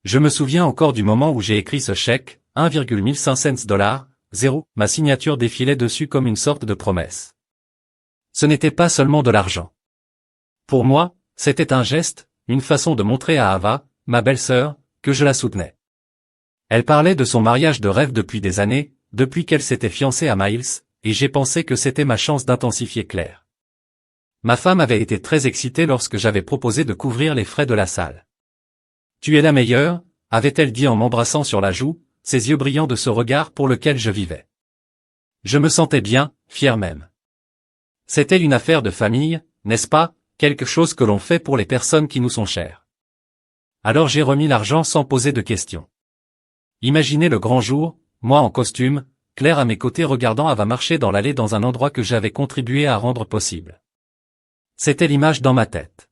Je me souviens encore du moment où j'ai écrit ce chèque, 1,15 $, 0, ma signature défilait dessus comme une sorte de promesse. Ce n'était pas seulement de l'argent. Pour moi, c'était un geste, une façon de montrer à Ava, ma belle-sœur, que je la soutenais. Elle parlait de son mariage de rêve depuis des années, depuis qu'elle s'était fiancée à Miles, et j'ai pensé que c'était ma chance d'intensifier Claire. Ma femme avait été très excitée lorsque j'avais proposé de couvrir les frais de la salle. « Tu es la meilleure », avait-elle dit en m'embrassant sur la joue, ses yeux brillants de ce regard pour lequel je vivais. Je me sentais bien, fier même. C'était une affaire de famille, n'est-ce pas, quelque chose que l'on fait pour les personnes qui nous sont chères. Alors j'ai remis l'argent sans poser de questions. Imaginez le grand jour, moi en costume, Claire à mes côtés regardant Ava marcher dans l'allée dans un endroit que j'avais contribué à rendre possible. C'était l'image dans ma tête.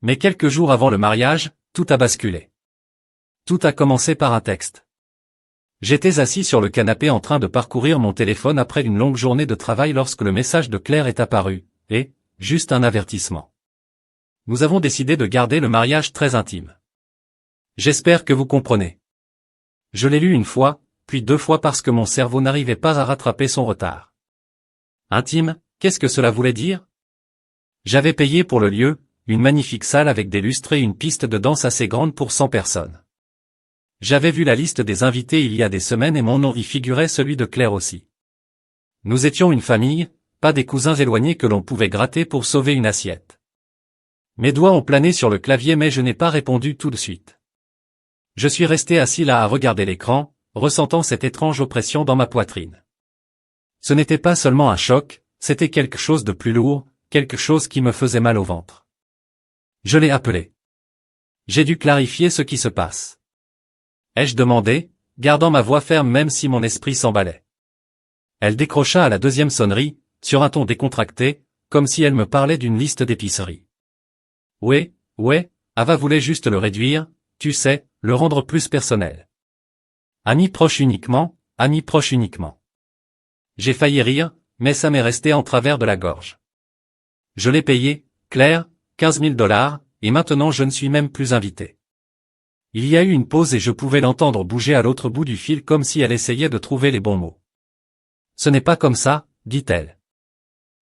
Mais quelques jours avant le mariage, tout a basculé. Tout a commencé par un texte. J'étais assis sur le canapé en train de parcourir mon téléphone après une longue journée de travail lorsque le message de Claire est apparu, et, juste un avertissement. Nous avons décidé de garder le mariage très intime. J'espère que vous comprenez. Je l'ai lu une fois, puis 2 fois parce que mon cerveau n'arrivait pas à rattraper son retard. Intime, qu'est-ce que cela voulait dire? J'avais payé pour le lieu, une magnifique salle avec des lustres et une piste de danse assez grande pour 100 personnes. J'avais vu la liste des invités il y a des semaines et mon nom y figurait celui de Claire aussi. Nous étions une famille, pas des cousins éloignés que l'on pouvait gratter pour sauver une assiette. Mes doigts ont plané sur le clavier mais je n'ai pas répondu tout de suite. Je suis resté assis là à regarder l'écran, ressentant cette étrange oppression dans ma poitrine. Ce n'était pas seulement un choc, c'était quelque chose de plus lourd, quelque chose qui me faisait mal au ventre. Je l'ai appelé. J'ai dû clarifier ce qui se passe. Ai-je demandé, gardant ma voix ferme même si mon esprit s'emballait. Elle décrocha à la 2e sonnerie, sur un ton décontracté, comme si elle me parlait d'une liste d'épicerie. Ouais, Ava voulait juste le réduire, tu sais, le rendre plus personnel. Amis proches uniquement, amis proches uniquement. J'ai failli rire, mais ça m'est resté en travers de la gorge. Je l'ai payé, Claire, 15 000 $, et maintenant je ne suis même plus invité. Il y a eu une pause et je pouvais l'entendre bouger à l'autre bout du fil comme si elle essayait de trouver les bons mots. Ce n'est pas comme ça, dit-elle.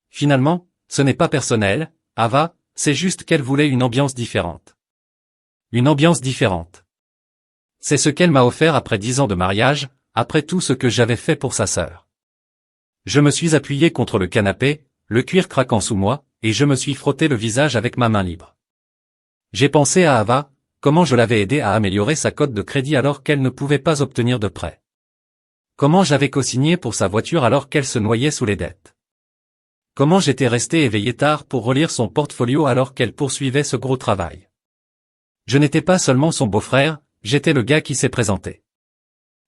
Finalement, ce n'est pas personnel, Ava, c'est juste qu'elle voulait une ambiance différente. Une ambiance différente. C'est ce qu'elle m'a offert après 10 ans de mariage, après tout ce que j'avais fait pour sa sœur. Je me suis appuyé contre le canapé, le cuir craquant sous moi, et je me suis frotté le visage avec ma main libre. J'ai pensé à Ava, comment je l'avais aidée à améliorer sa cote de crédit alors qu'elle ne pouvait pas obtenir de prêt. Comment j'avais co-signé pour sa voiture alors qu'elle se noyait sous les dettes. Comment j'étais resté éveillé tard pour relire son portfolio alors qu'elle poursuivait ce gros travail. Je n'étais pas seulement son beau-frère, j'étais le gars qui s'est présenté.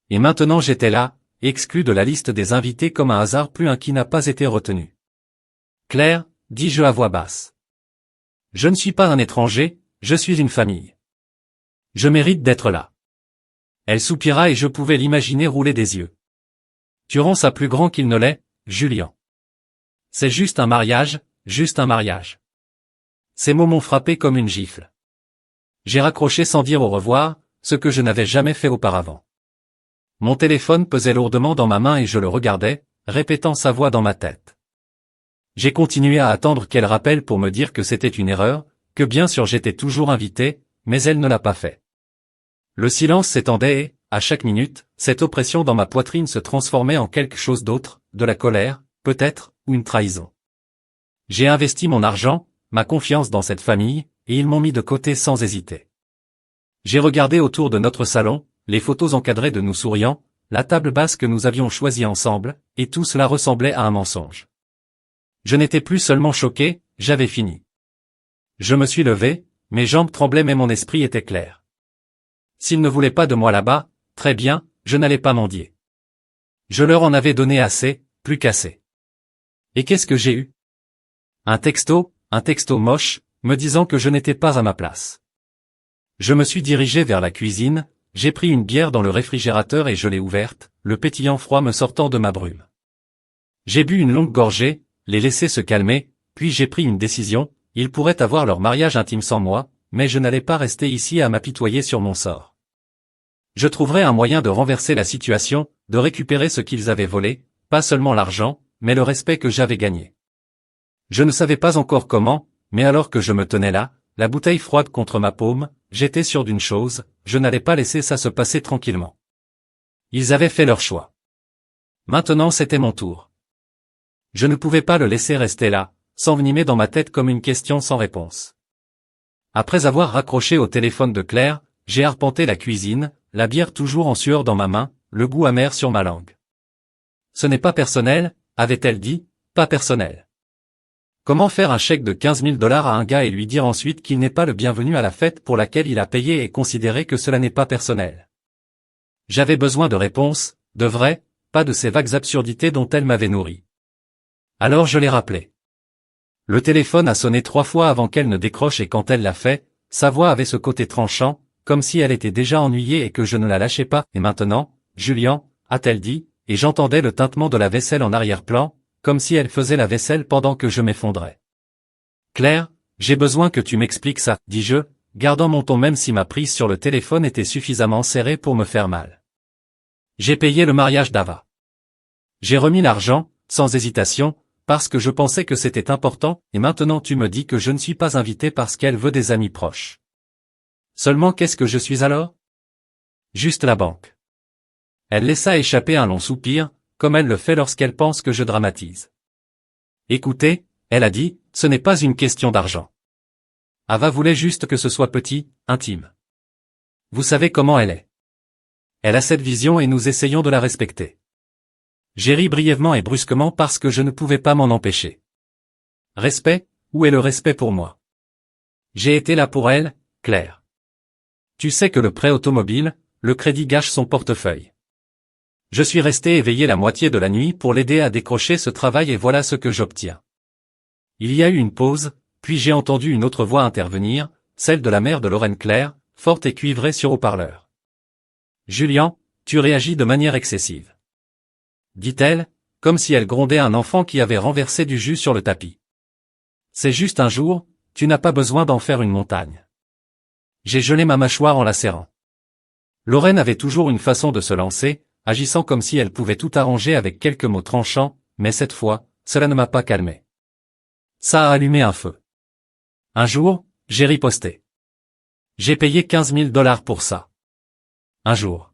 Et maintenant j'étais là, exclu de la liste des invités comme un hasard plus un qui n'a pas été retenu. Claire, dis-je à voix basse. Je ne suis pas un étranger, je suis une famille. Je mérite d'être là. Elle soupira et je pouvais l'imaginer rouler des yeux. Tu rends ça plus grand qu'il ne l'est, Julien. C'est juste un mariage, juste un mariage. Ces mots m'ont frappé comme une gifle. J'ai raccroché sans dire au revoir, ce que je n'avais jamais fait auparavant. Mon téléphone pesait lourdement dans ma main et je le regardais, répétant sa voix dans ma tête. J'ai continué à attendre qu'elle rappelle pour me dire que c'était une erreur, que bien sûr j'étais toujours invité, mais elle ne l'a pas fait. Le silence s'étendait et, à chaque minute, cette oppression dans ma poitrine se transformait en quelque chose d'autre, de la colère, peut-être, ou une trahison. J'ai investi mon argent, ma confiance dans cette famille, et ils m'ont mis de côté sans hésiter. J'ai regardé autour de notre salon, les photos encadrées de nous souriant, la table basse que nous avions choisie ensemble, et tout cela ressemblait à un mensonge. Je n'étais plus seulement choqué, j'avais fini. Je me suis levé, mes jambes tremblaient mais mon esprit était clair. S'ils ne voulaient pas de moi là-bas, très bien, je n'allais pas mendier. Je leur en avais donné assez, plus qu'assez. Et qu'est-ce que j'ai eu? Un texto moche, me disant que je n'étais pas à ma place. Je me suis dirigé vers la cuisine, j'ai pris une bière dans le réfrigérateur et je l'ai ouverte, le pétillant froid me sortant de ma brume. J'ai bu une longue gorgée, les laissé se calmer, puis j'ai pris une décision, ils pourraient avoir leur mariage intime sans moi, mais je n'allais pas rester ici à m'apitoyer sur mon sort. Je trouverai un moyen de renverser la situation, de récupérer ce qu'ils avaient volé, pas seulement l'argent, mais le respect que j'avais gagné. Je ne savais pas encore comment, mais alors que je me tenais là, la bouteille froide contre ma paume, j'étais sûr d'une chose, je n'allais pas laisser ça se passer tranquillement. Ils avaient fait leur choix. Maintenant c'était mon tour. Je ne pouvais pas le laisser rester là, s'envenimer dans ma tête comme une question sans réponse. Après avoir raccroché au téléphone de Claire, j'ai arpenté la cuisine, la bière toujours en sueur dans ma main, le goût amer sur ma langue. Ce n'est pas personnel, avait-elle dit, pas personnel. Comment faire un chèque de 15 000 $ à un gars et lui dire ensuite qu'il n'est pas le bienvenu à la fête pour laquelle il a payé et considérer que cela n'est pas personnel? J'avais besoin de réponses, de vraies, pas de ces vagues absurdités dont elle m'avait nourri. Alors je l'ai rappelé. Le téléphone a sonné 3 fois avant qu'elle ne décroche et quand elle l'a fait, sa voix avait ce côté tranchant, comme si elle était déjà ennuyée et que je ne la lâchais pas. Et maintenant, Julien, a-t-elle dit, et j'entendais le tintement de la vaisselle en arrière-plan, comme si elle faisait la vaisselle pendant que je m'effondrais. Claire, j'ai besoin que tu m'expliques ça, dis-je, gardant mon ton même si ma prise sur le téléphone était suffisamment serrée pour me faire mal. J'ai payé le mariage d'Ava. J'ai remis l'argent, sans hésitation, parce que je pensais que c'était important, et maintenant tu me dis que je ne suis pas invité parce qu'elle veut des amis proches. Seulement qu'est-ce que je suis alors? Juste la banque. Elle laissa échapper un long soupir, comme elle le fait lorsqu'elle pense que je dramatise. Écoutez, elle a dit, ce n'est pas une question d'argent. Ava voulait juste que ce soit petit, intime. Vous savez comment elle est. Elle a cette vision et nous essayons de la respecter. J'ai ri brièvement et brusquement parce que je ne pouvais pas m'en empêcher. Respect, où est le respect pour moi? J'ai été là pour elle, Claire. Tu sais que le prêt automobile, le crédit gâche son portefeuille. Je suis resté éveillé la moitié de la nuit pour l'aider à décrocher ce travail et voilà ce que j'obtiens. Il y a eu une pause, puis j'ai entendu une autre voix intervenir, celle de la mère de Lorraine Claire, forte et cuivrée sur haut-parleur. Julien, tu réagis de manière excessive. Dit-elle, comme si elle grondait un enfant qui avait renversé du jus sur le tapis. C'est juste un jour, tu n'as pas besoin d'en faire une montagne. J'ai gelé ma mâchoire en la serrant. Lorraine avait toujours une façon de se lancer, agissant comme si elle pouvait tout arranger avec quelques mots tranchants, mais cette fois, cela ne m'a pas calmé. Ça a allumé un feu. Un jour, j'ai riposté. J'ai payé 15 000 $ pour ça. Un jour.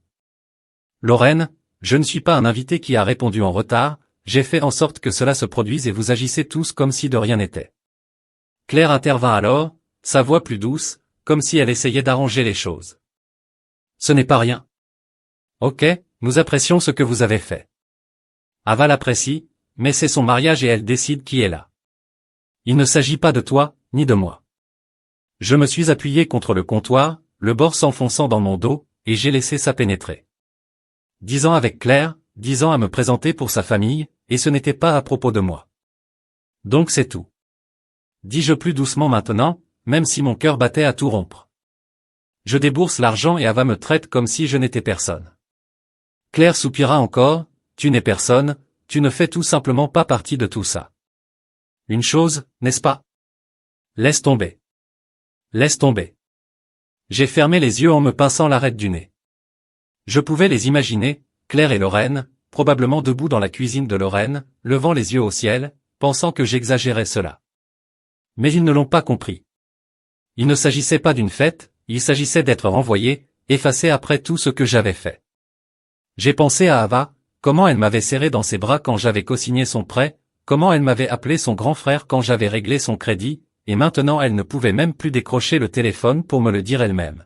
Lorraine, je ne suis pas un invité qui a répondu en retard, j'ai fait en sorte que cela se produise et vous agissez tous comme si de rien n'était. Claire intervint alors, sa voix plus douce, comme si elle essayait d'arranger les choses. Ce n'est pas rien. Ok, nous apprécions ce que vous avez fait. Ava l'apprécie, mais c'est son mariage et elle décide qui est là. Il ne s'agit pas de toi, ni de moi. Je me suis appuyé contre le comptoir, le bord s'enfonçant dans mon dos, et j'ai laissé ça pénétrer. 10 ans avec Claire, 10 ans à me présenter pour sa famille, et ce n'était pas à propos de moi. Donc c'est tout. Dis-je plus doucement maintenant, même si mon cœur battait à tout rompre. Je débourse l'argent et Ava me traite comme si je n'étais personne. Claire soupira encore, tu n'es personne, tu ne fais tout simplement pas partie de tout ça. Une chose, n'est-ce pas? Laisse tomber. Laisse tomber. J'ai fermé les yeux en me pinçant l'arête du nez. Je pouvais les imaginer, Claire et Lorraine, probablement debout dans la cuisine de Lorraine, levant les yeux au ciel, pensant que j'exagérais cela. Mais ils ne l'ont pas compris. Il ne s'agissait pas d'une fête, il s'agissait d'être renvoyé, effacé après tout ce que j'avais fait. J'ai pensé à Ava, comment elle m'avait serré dans ses bras quand j'avais cosigné son prêt, comment elle m'avait appelé son grand frère quand j'avais réglé son crédit, et maintenant elle ne pouvait même plus décrocher le téléphone pour me le dire elle-même.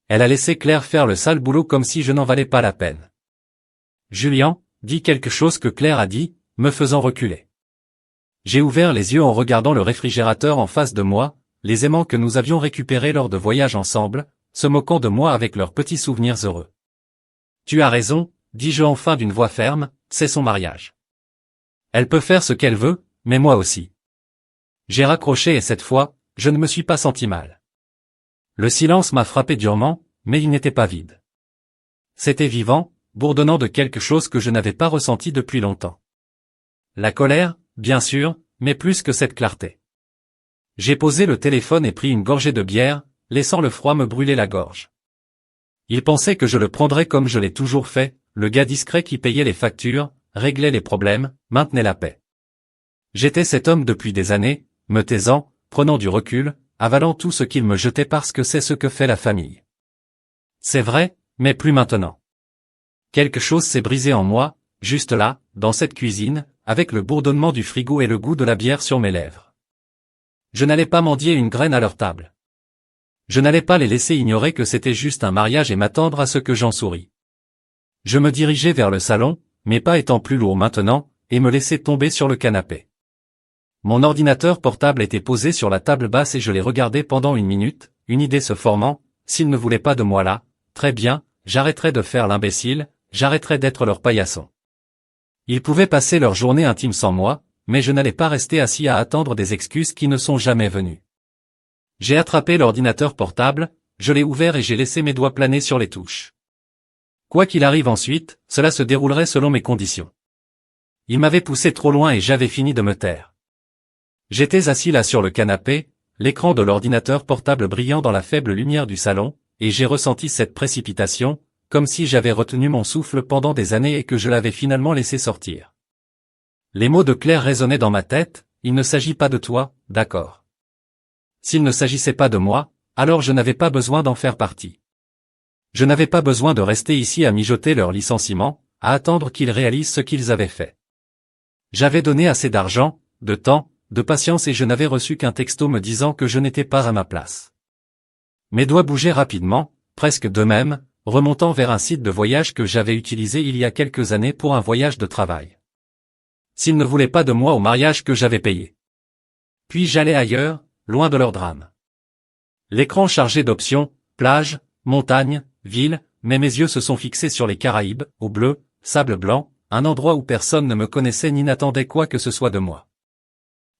Elle a laissé Claire faire le sale boulot comme si je n'en valais pas la peine. Julien, dis quelque chose que Claire a dit, me faisant reculer. J'ai ouvert les yeux en regardant le réfrigérateur en face de moi, les aimants que nous avions récupérés lors de voyages ensemble, se moquant de moi avec leurs petits souvenirs heureux. Tu as raison, dis-je enfin d'une voix ferme, c'est son mariage. Elle peut faire ce qu'elle veut, mais moi aussi. J'ai raccroché et cette fois, je ne me suis pas senti mal. Le silence m'a frappé durement, mais il n'était pas vide. C'était vivant, bourdonnant de quelque chose que je n'avais pas ressenti depuis longtemps. La colère, bien sûr, mais plus que cette clarté. J'ai posé le téléphone et pris une gorgée de bière, laissant le froid me brûler la gorge. Il pensait que je le prendrais comme je l'ai toujours fait, le gars discret qui payait les factures, réglait les problèmes, maintenait la paix. J'étais cet homme depuis des années, me taisant, prenant du recul, avalant tout ce qu'il me jetait parce que c'est ce que fait la famille. C'est vrai, mais plus maintenant. Quelque chose s'est brisé en moi, juste là, dans cette cuisine, avec le bourdonnement du frigo et le goût de la bière sur mes lèvres. Je n'allais pas mendier une graine à leur table. Je n'allais pas les laisser ignorer que c'était juste un mariage et m'attendre à ce que j'en souris. Je me dirigeais vers le salon, mes pas étant plus lourds maintenant, et me laissais tomber sur le canapé. Mon ordinateur portable était posé sur la table basse et je l'ai regardé pendant une minute, une idée se formant, s'ils ne voulaient pas de moi là, très bien, j'arrêterai de faire l'imbécile, j'arrêterai d'être leur paillasson. Ils pouvaient passer leur journée intime sans moi, mais je n'allais pas rester assis à attendre des excuses qui ne sont jamais venues. J'ai attrapé l'ordinateur portable, je l'ai ouvert et j'ai laissé mes doigts planer sur les touches. Quoi qu'il arrive ensuite, cela se déroulerait selon mes conditions. Il m'avait poussé trop loin et j'avais fini de me taire. J'étais assis là sur le canapé, l'écran de l'ordinateur portable brillant dans la faible lumière du salon, et j'ai ressenti cette précipitation, comme si j'avais retenu mon souffle pendant des années et que je l'avais finalement laissé sortir. Les mots de Claire résonnaient dans ma tête, il ne s'agit pas de toi, d'accord. S'il ne s'agissait pas de moi, alors je n'avais pas besoin d'en faire partie. Je n'avais pas besoin de rester ici à mijoter leur licenciement, à attendre qu'ils réalisent ce qu'ils avaient fait. J'avais donné assez d'argent, de temps, de patience et je n'avais reçu qu'un texto me disant que je n'étais pas à ma place. Mes doigts bougeaient rapidement, presque d'eux-mêmes, remontant vers un site de voyage que j'avais utilisé il y a quelques années pour un voyage de travail. S'ils ne voulaient pas de moi au mariage que j'avais payé. Puis j'allais ailleurs, loin de leur drame. L'écran chargé d'options, plage, montagne, ville, mais mes yeux se sont fixés sur les Caraïbes, au bleu, sable blanc, un endroit où personne ne me connaissait ni n'attendait quoi que ce soit de moi.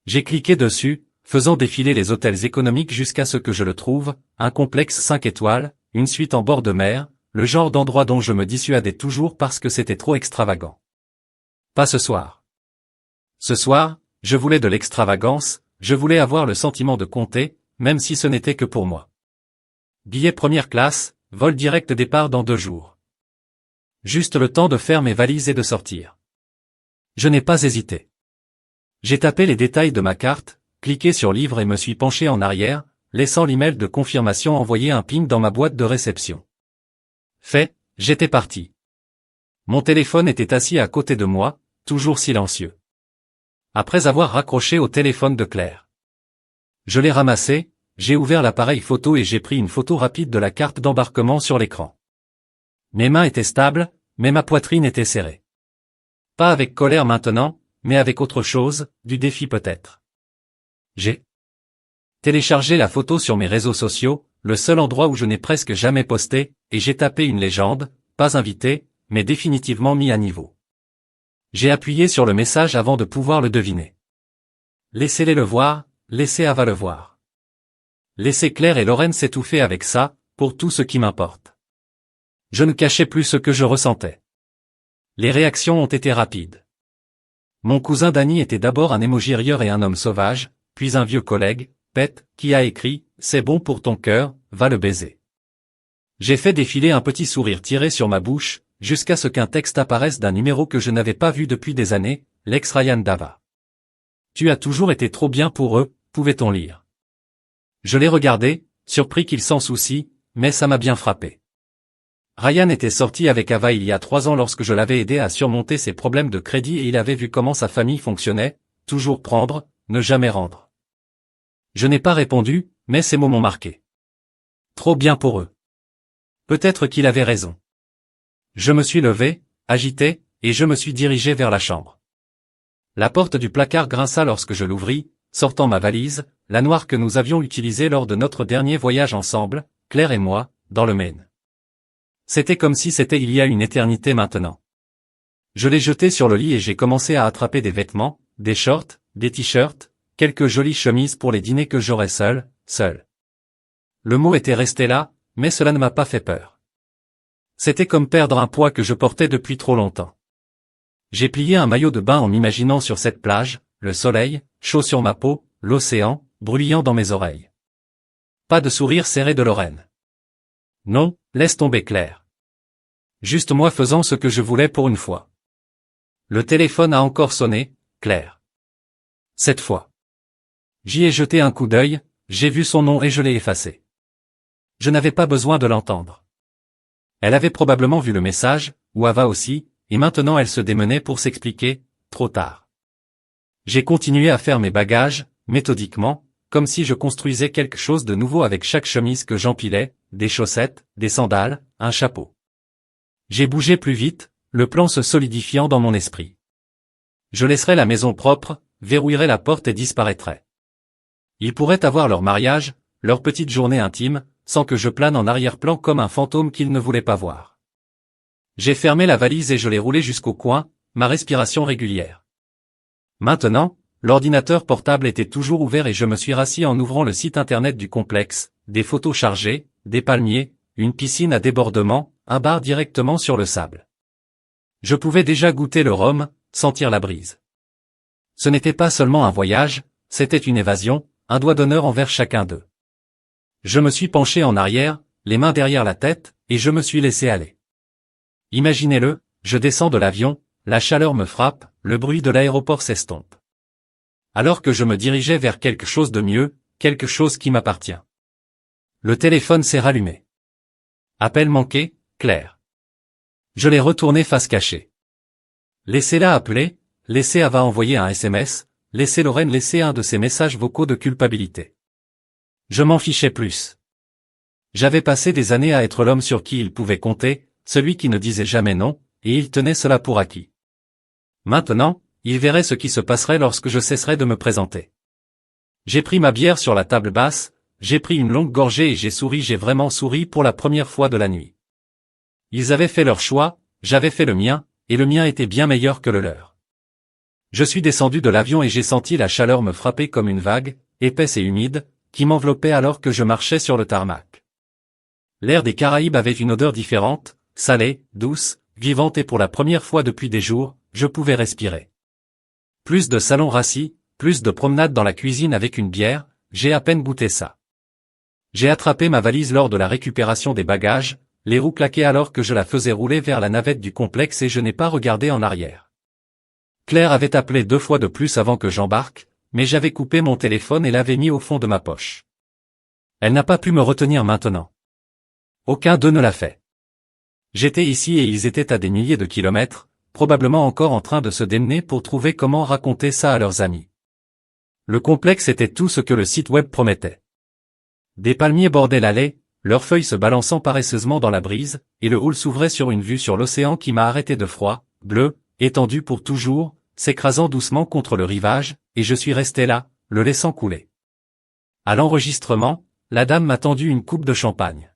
J'ai cliqué dessus, faisant défiler les hôtels économiques jusqu'à ce que je le trouve, un complexe 5 étoiles, une suite en bord de mer, le genre d'endroit dont je me dissuadais toujours parce que c'était trop extravagant. Pas ce soir. Ce soir, je voulais de l'extravagance, je voulais avoir le sentiment de compter, même si ce n'était que pour moi. Billet première classe, vol direct départ dans 2 jours. Juste le temps de faire mes valises et de sortir. Je n'ai pas hésité. J'ai tapé les détails de ma carte, cliqué sur livre et me suis penché en arrière, laissant l'email de confirmation envoyer un ping dans ma boîte de réception. Fait, j'étais parti. Mon téléphone était assis à côté de moi, toujours silencieux. Après avoir raccroché au téléphone de Claire. Je l'ai ramassé, j'ai ouvert l'appareil photo et j'ai pris une photo rapide de la carte d'embarquement sur l'écran. Mes mains étaient stables, mais ma poitrine était serrée. Pas avec colère maintenant, mais avec autre chose, du défi peut-être. J'ai téléchargé la photo sur mes réseaux sociaux, le seul endroit où je n'ai presque jamais posté, et j'ai tapé une légende, pas invité, mais définitivement mis à niveau. J'ai appuyé sur le message avant de pouvoir le deviner. Laissez-les le voir, laissez Ava le voir. Laissez Claire et Lorraine s'étouffer avec ça, pour tout ce qui m'importe. Je ne cachais plus ce que je ressentais. Les réactions ont été rapides. Mon cousin Danny était d'abord un émoji rieur et un homme sauvage, puis un vieux collègue, Pet, qui a écrit « C'est bon pour ton cœur, va le baiser ». J'ai fait défiler un petit sourire tiré sur ma bouche, jusqu'à ce qu'un texte apparaisse d'un numéro que je n'avais pas vu depuis des années, l'ex-Ryan d'Ava. « Tu as toujours été trop bien pour eux », pouvait-on lire. Je l'ai regardé, surpris qu'il s'en soucie, mais ça m'a bien frappé. Ryan était sorti avec Ava il y a 3 ans lorsque je l'avais aidé à surmonter ses problèmes de crédit et il avait vu comment sa famille fonctionnait, toujours prendre, ne jamais rendre. Je n'ai pas répondu, mais ces mots m'ont marqué. Trop bien pour eux. Peut-être qu'il avait raison. Je me suis levé, agité, et je me suis dirigé vers la chambre. La porte du placard grinça lorsque je l'ouvris, sortant ma valise, la noire que nous avions utilisée lors de notre dernier voyage ensemble, Claire et moi, dans le Maine. C'était comme si c'était il y a une éternité maintenant. Je l'ai jeté sur le lit et j'ai commencé à attraper des vêtements, des shorts, des t-shirts, quelques jolies chemises pour les dîners que j'aurais seul. Le mot était resté là, mais cela ne m'a pas fait peur. C'était comme perdre un poids que je portais depuis trop longtemps. J'ai plié un maillot de bain en m'imaginant sur cette plage, le soleil, chaud sur ma peau, l'océan, bruyant dans mes oreilles. Pas de sourire serré de Lorraine. Non, laisse tomber Claire. Juste moi faisant ce que je voulais pour une fois. Le téléphone a encore sonné, Claire. Cette fois. J'y ai jeté un coup d'œil, j'ai vu son nom et je l'ai effacé. Je n'avais pas besoin de l'entendre. Elle avait probablement vu le message, ou Ava aussi, et maintenant elle se démenait pour s'expliquer, trop tard. J'ai continué à faire mes bagages, méthodiquement, comme si je construisais quelque chose de nouveau avec chaque chemise que j'empilais, des chaussettes, des sandales, un chapeau. J'ai bougé plus vite, le plan se solidifiant dans mon esprit. Je laisserai la maison propre, verrouillerai la porte et disparaîtrai. Ils pourraient avoir leur mariage, leur petite journée intime, sans que je plane en arrière-plan comme un fantôme qu'ils ne voulaient pas voir. J'ai fermé la valise et je l'ai roulée jusqu'au coin, ma respiration régulière. Maintenant, l'ordinateur portable était toujours ouvert et je me suis rassis en ouvrant le site internet du complexe, des photos chargées, des palmiers, une piscine à débordement, un bar directement sur le sable. Je pouvais déjà goûter le rhum, sentir la brise. Ce n'était pas seulement un voyage, c'était une évasion, un doigt d'honneur envers chacun d'eux. Je me suis penché en arrière, les mains derrière la tête, et je me suis laissé aller. Imaginez-le, je descends de l'avion, la chaleur me frappe, le bruit de l'aéroport s'estompe. Alors que je me dirigeais vers quelque chose de mieux, quelque chose qui m'appartient. Le téléphone s'est rallumé. Appel manqué, Claire. Je l'ai retourné face cachée. Laissez-la appeler, laissez Ava envoyer un SMS, laissez Lorraine laisser un de ses messages vocaux de culpabilité. Je m'en fichais plus. J'avais passé des années à être l'homme sur qui il pouvait compter, celui qui ne disait jamais non, et il tenait cela pour acquis. Maintenant, il verrait ce qui se passerait lorsque je cesserais de me présenter. J'ai pris ma bière sur la table basse, j'ai pris une longue gorgée et j'ai vraiment souri pour la première fois de la nuit. Ils avaient fait leur choix, j'avais fait le mien, et le mien était bien meilleur que le leur. Je suis descendu de l'avion et j'ai senti la chaleur me frapper comme une vague, épaisse et humide, qui m'enveloppait alors que je marchais sur le tarmac. L'air des Caraïbes avait une odeur différente, salée, douce, vivante et pour la première fois depuis des jours, je pouvais respirer. Plus de salons rassis, plus de promenades dans la cuisine avec une bière, j'ai à peine goûté ça. J'ai attrapé ma valise lors de la récupération des bagages, les roues claquaient alors que je la faisais rouler vers la navette du complexe et je n'ai pas regardé en arrière. Claire avait appelé 2 fois de plus avant que j'embarque, mais j'avais coupé mon téléphone et l'avais mis au fond de ma poche. Elle n'a pas pu me retenir maintenant. Aucun d'eux ne l'a fait. J'étais ici et ils étaient à des milliers de kilomètres, probablement encore en train de se démener pour trouver comment raconter ça à leurs amis. Le complexe était tout ce que le site web promettait. Des palmiers bordaient l'allée, leurs feuilles se balançant paresseusement dans la brise, et le hall s'ouvrait sur une vue sur l'océan qui m'a arrêté de froid, bleu, étendu pour toujours, s'écrasant doucement contre le rivage, et je suis resté là, le laissant couler. À l'enregistrement, la dame m'a tendu une coupe de champagne.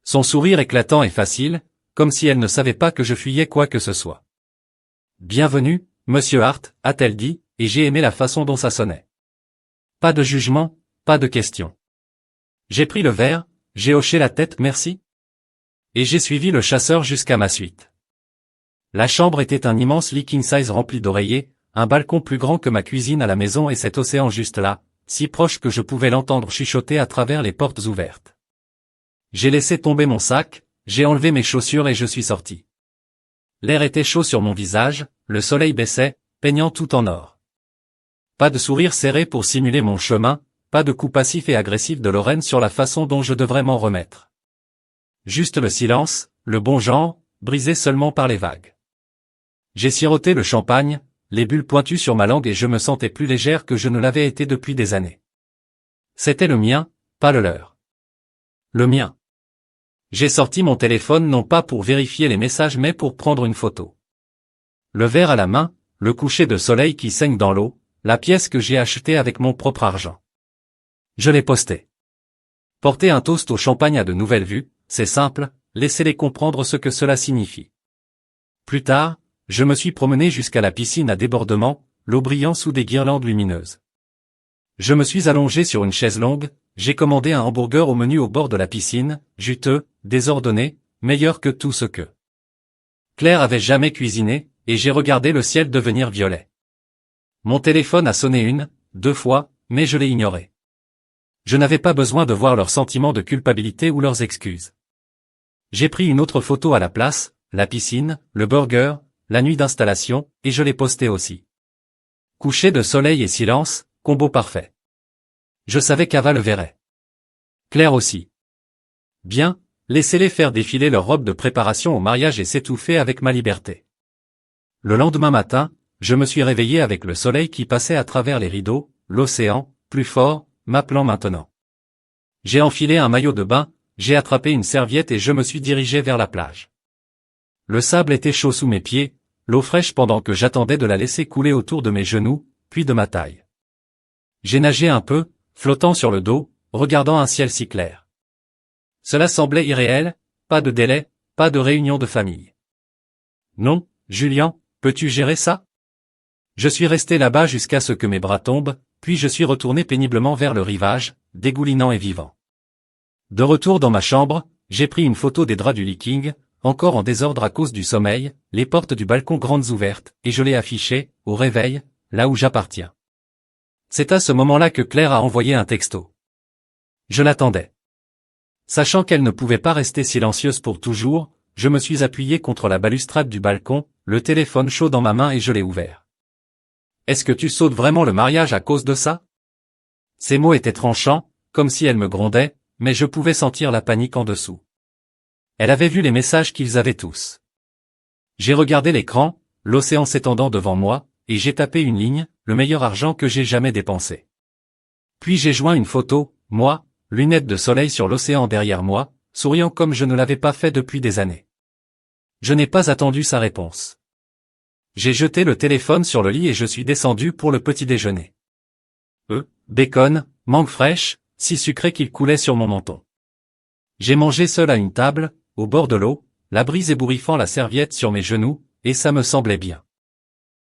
Son sourire éclatant et facile, comme si elle ne savait pas que je fuyais quoi que ce soit. Bienvenue, monsieur Hart, a-t-elle dit, et j'ai aimé la façon dont ça sonnait. Pas de jugement, pas de question. J'ai pris le verre, j'ai hoché la tête merci. Et j'ai suivi le chasseur jusqu'à ma suite. La chambre était un immense lit king size rempli d'oreillers, un balcon plus grand que ma cuisine à la maison et cet océan juste là, si proche que je pouvais l'entendre chuchoter à travers les portes ouvertes. J'ai laissé tomber mon sac, j'ai enlevé mes chaussures et je suis sorti. L'air était chaud sur mon visage, le soleil baissait, peignant tout en or. Pas de sourire serré pour simuler mon chemin, pas de coup passif et agressif de Lorraine sur la façon dont je devrais m'en remettre. Juste le silence, le bon genre, brisé seulement par les vagues. J'ai siroté le champagne, les bulles pointues sur ma langue et je me sentais plus légère que je ne l'avais été depuis des années. C'était le mien, pas le leur. Le mien. J'ai sorti mon téléphone non pas pour vérifier les messages mais pour prendre une photo. Le verre à la main, le coucher de soleil qui saigne dans l'eau, la pièce que j'ai achetée avec mon propre argent. Je l'ai posté. Porter un toast au champagne à de nouvelles vues, c'est simple, laissez-les comprendre ce que cela signifie. Plus tard, je me suis promené jusqu'à la piscine à débordement, l'eau brillant sous des guirlandes lumineuses. Je me suis allongé sur une chaise longue, j'ai commandé un hamburger au menu au bord de la piscine, juteux, désordonné, meilleur que tout ce que Claire avait jamais cuisiné, et j'ai regardé le ciel devenir violet. Mon téléphone a sonné 2 fois, mais je l'ai ignoré. Je n'avais pas besoin de voir leurs sentiments de culpabilité ou leurs excuses. J'ai pris une autre photo à la place, la piscine, le burger, la nuit d'installation, et je l'ai postée aussi. Coucher de soleil et silence, combo parfait. Je savais qu'Ava le verrait. Claire aussi. Bien, laissez-les faire défiler leur robe de préparation au mariage et s'étouffer avec ma liberté. Le lendemain matin, je me suis réveillé avec le soleil qui passait à travers les rideaux, l'océan, plus fort, m'appelant maintenant. J'ai enfilé un maillot de bain, j'ai attrapé une serviette et je me suis dirigé vers la plage. Le sable était chaud sous mes pieds, l'eau fraîche pendant que j'attendais de la laisser couler autour de mes genoux, puis de ma taille. J'ai nagé un peu, flottant sur le dos, regardant un ciel si clair. Cela semblait irréel, pas de délai, pas de réunion de famille. Non, Julian, peux-tu gérer ça? Je suis resté là-bas jusqu'à ce que mes bras tombent, puis je suis retourné péniblement vers le rivage, dégoulinant et vivant. De retour dans ma chambre, j'ai pris une photo des draps du leaking, encore en désordre à cause du sommeil, les portes du balcon grandes ouvertes, et je l'ai affiché, au réveil, là où j'appartiens. C'est à ce moment-là que Claire a envoyé un texto. Je l'attendais. Sachant qu'elle ne pouvait pas rester silencieuse pour toujours, je me suis appuyé contre la balustrade du balcon, le téléphone chaud dans ma main et je l'ai ouvert. Est-ce que tu sautes vraiment le mariage à cause de ça? Ces mots étaient tranchants, comme si elle me grondait, mais je pouvais sentir la panique en dessous. Elle avait vu les messages qu'ils avaient tous. J'ai regardé l'écran, l'océan s'étendant devant moi, et j'ai tapé une ligne, le meilleur argent que j'ai jamais dépensé. Puis j'ai joint une photo, moi, lunettes de soleil sur l'océan derrière moi, souriant comme je ne l'avais pas fait depuis des années. Je n'ai pas attendu sa réponse. J'ai jeté le téléphone sur le lit et je suis descendu pour le petit déjeuner. Bacon, mangue fraîche, si sucré qu'il coulait sur mon menton. J'ai mangé seul à une table, au bord de l'eau, la brise ébouriffant la serviette sur mes genoux, et ça me semblait bien.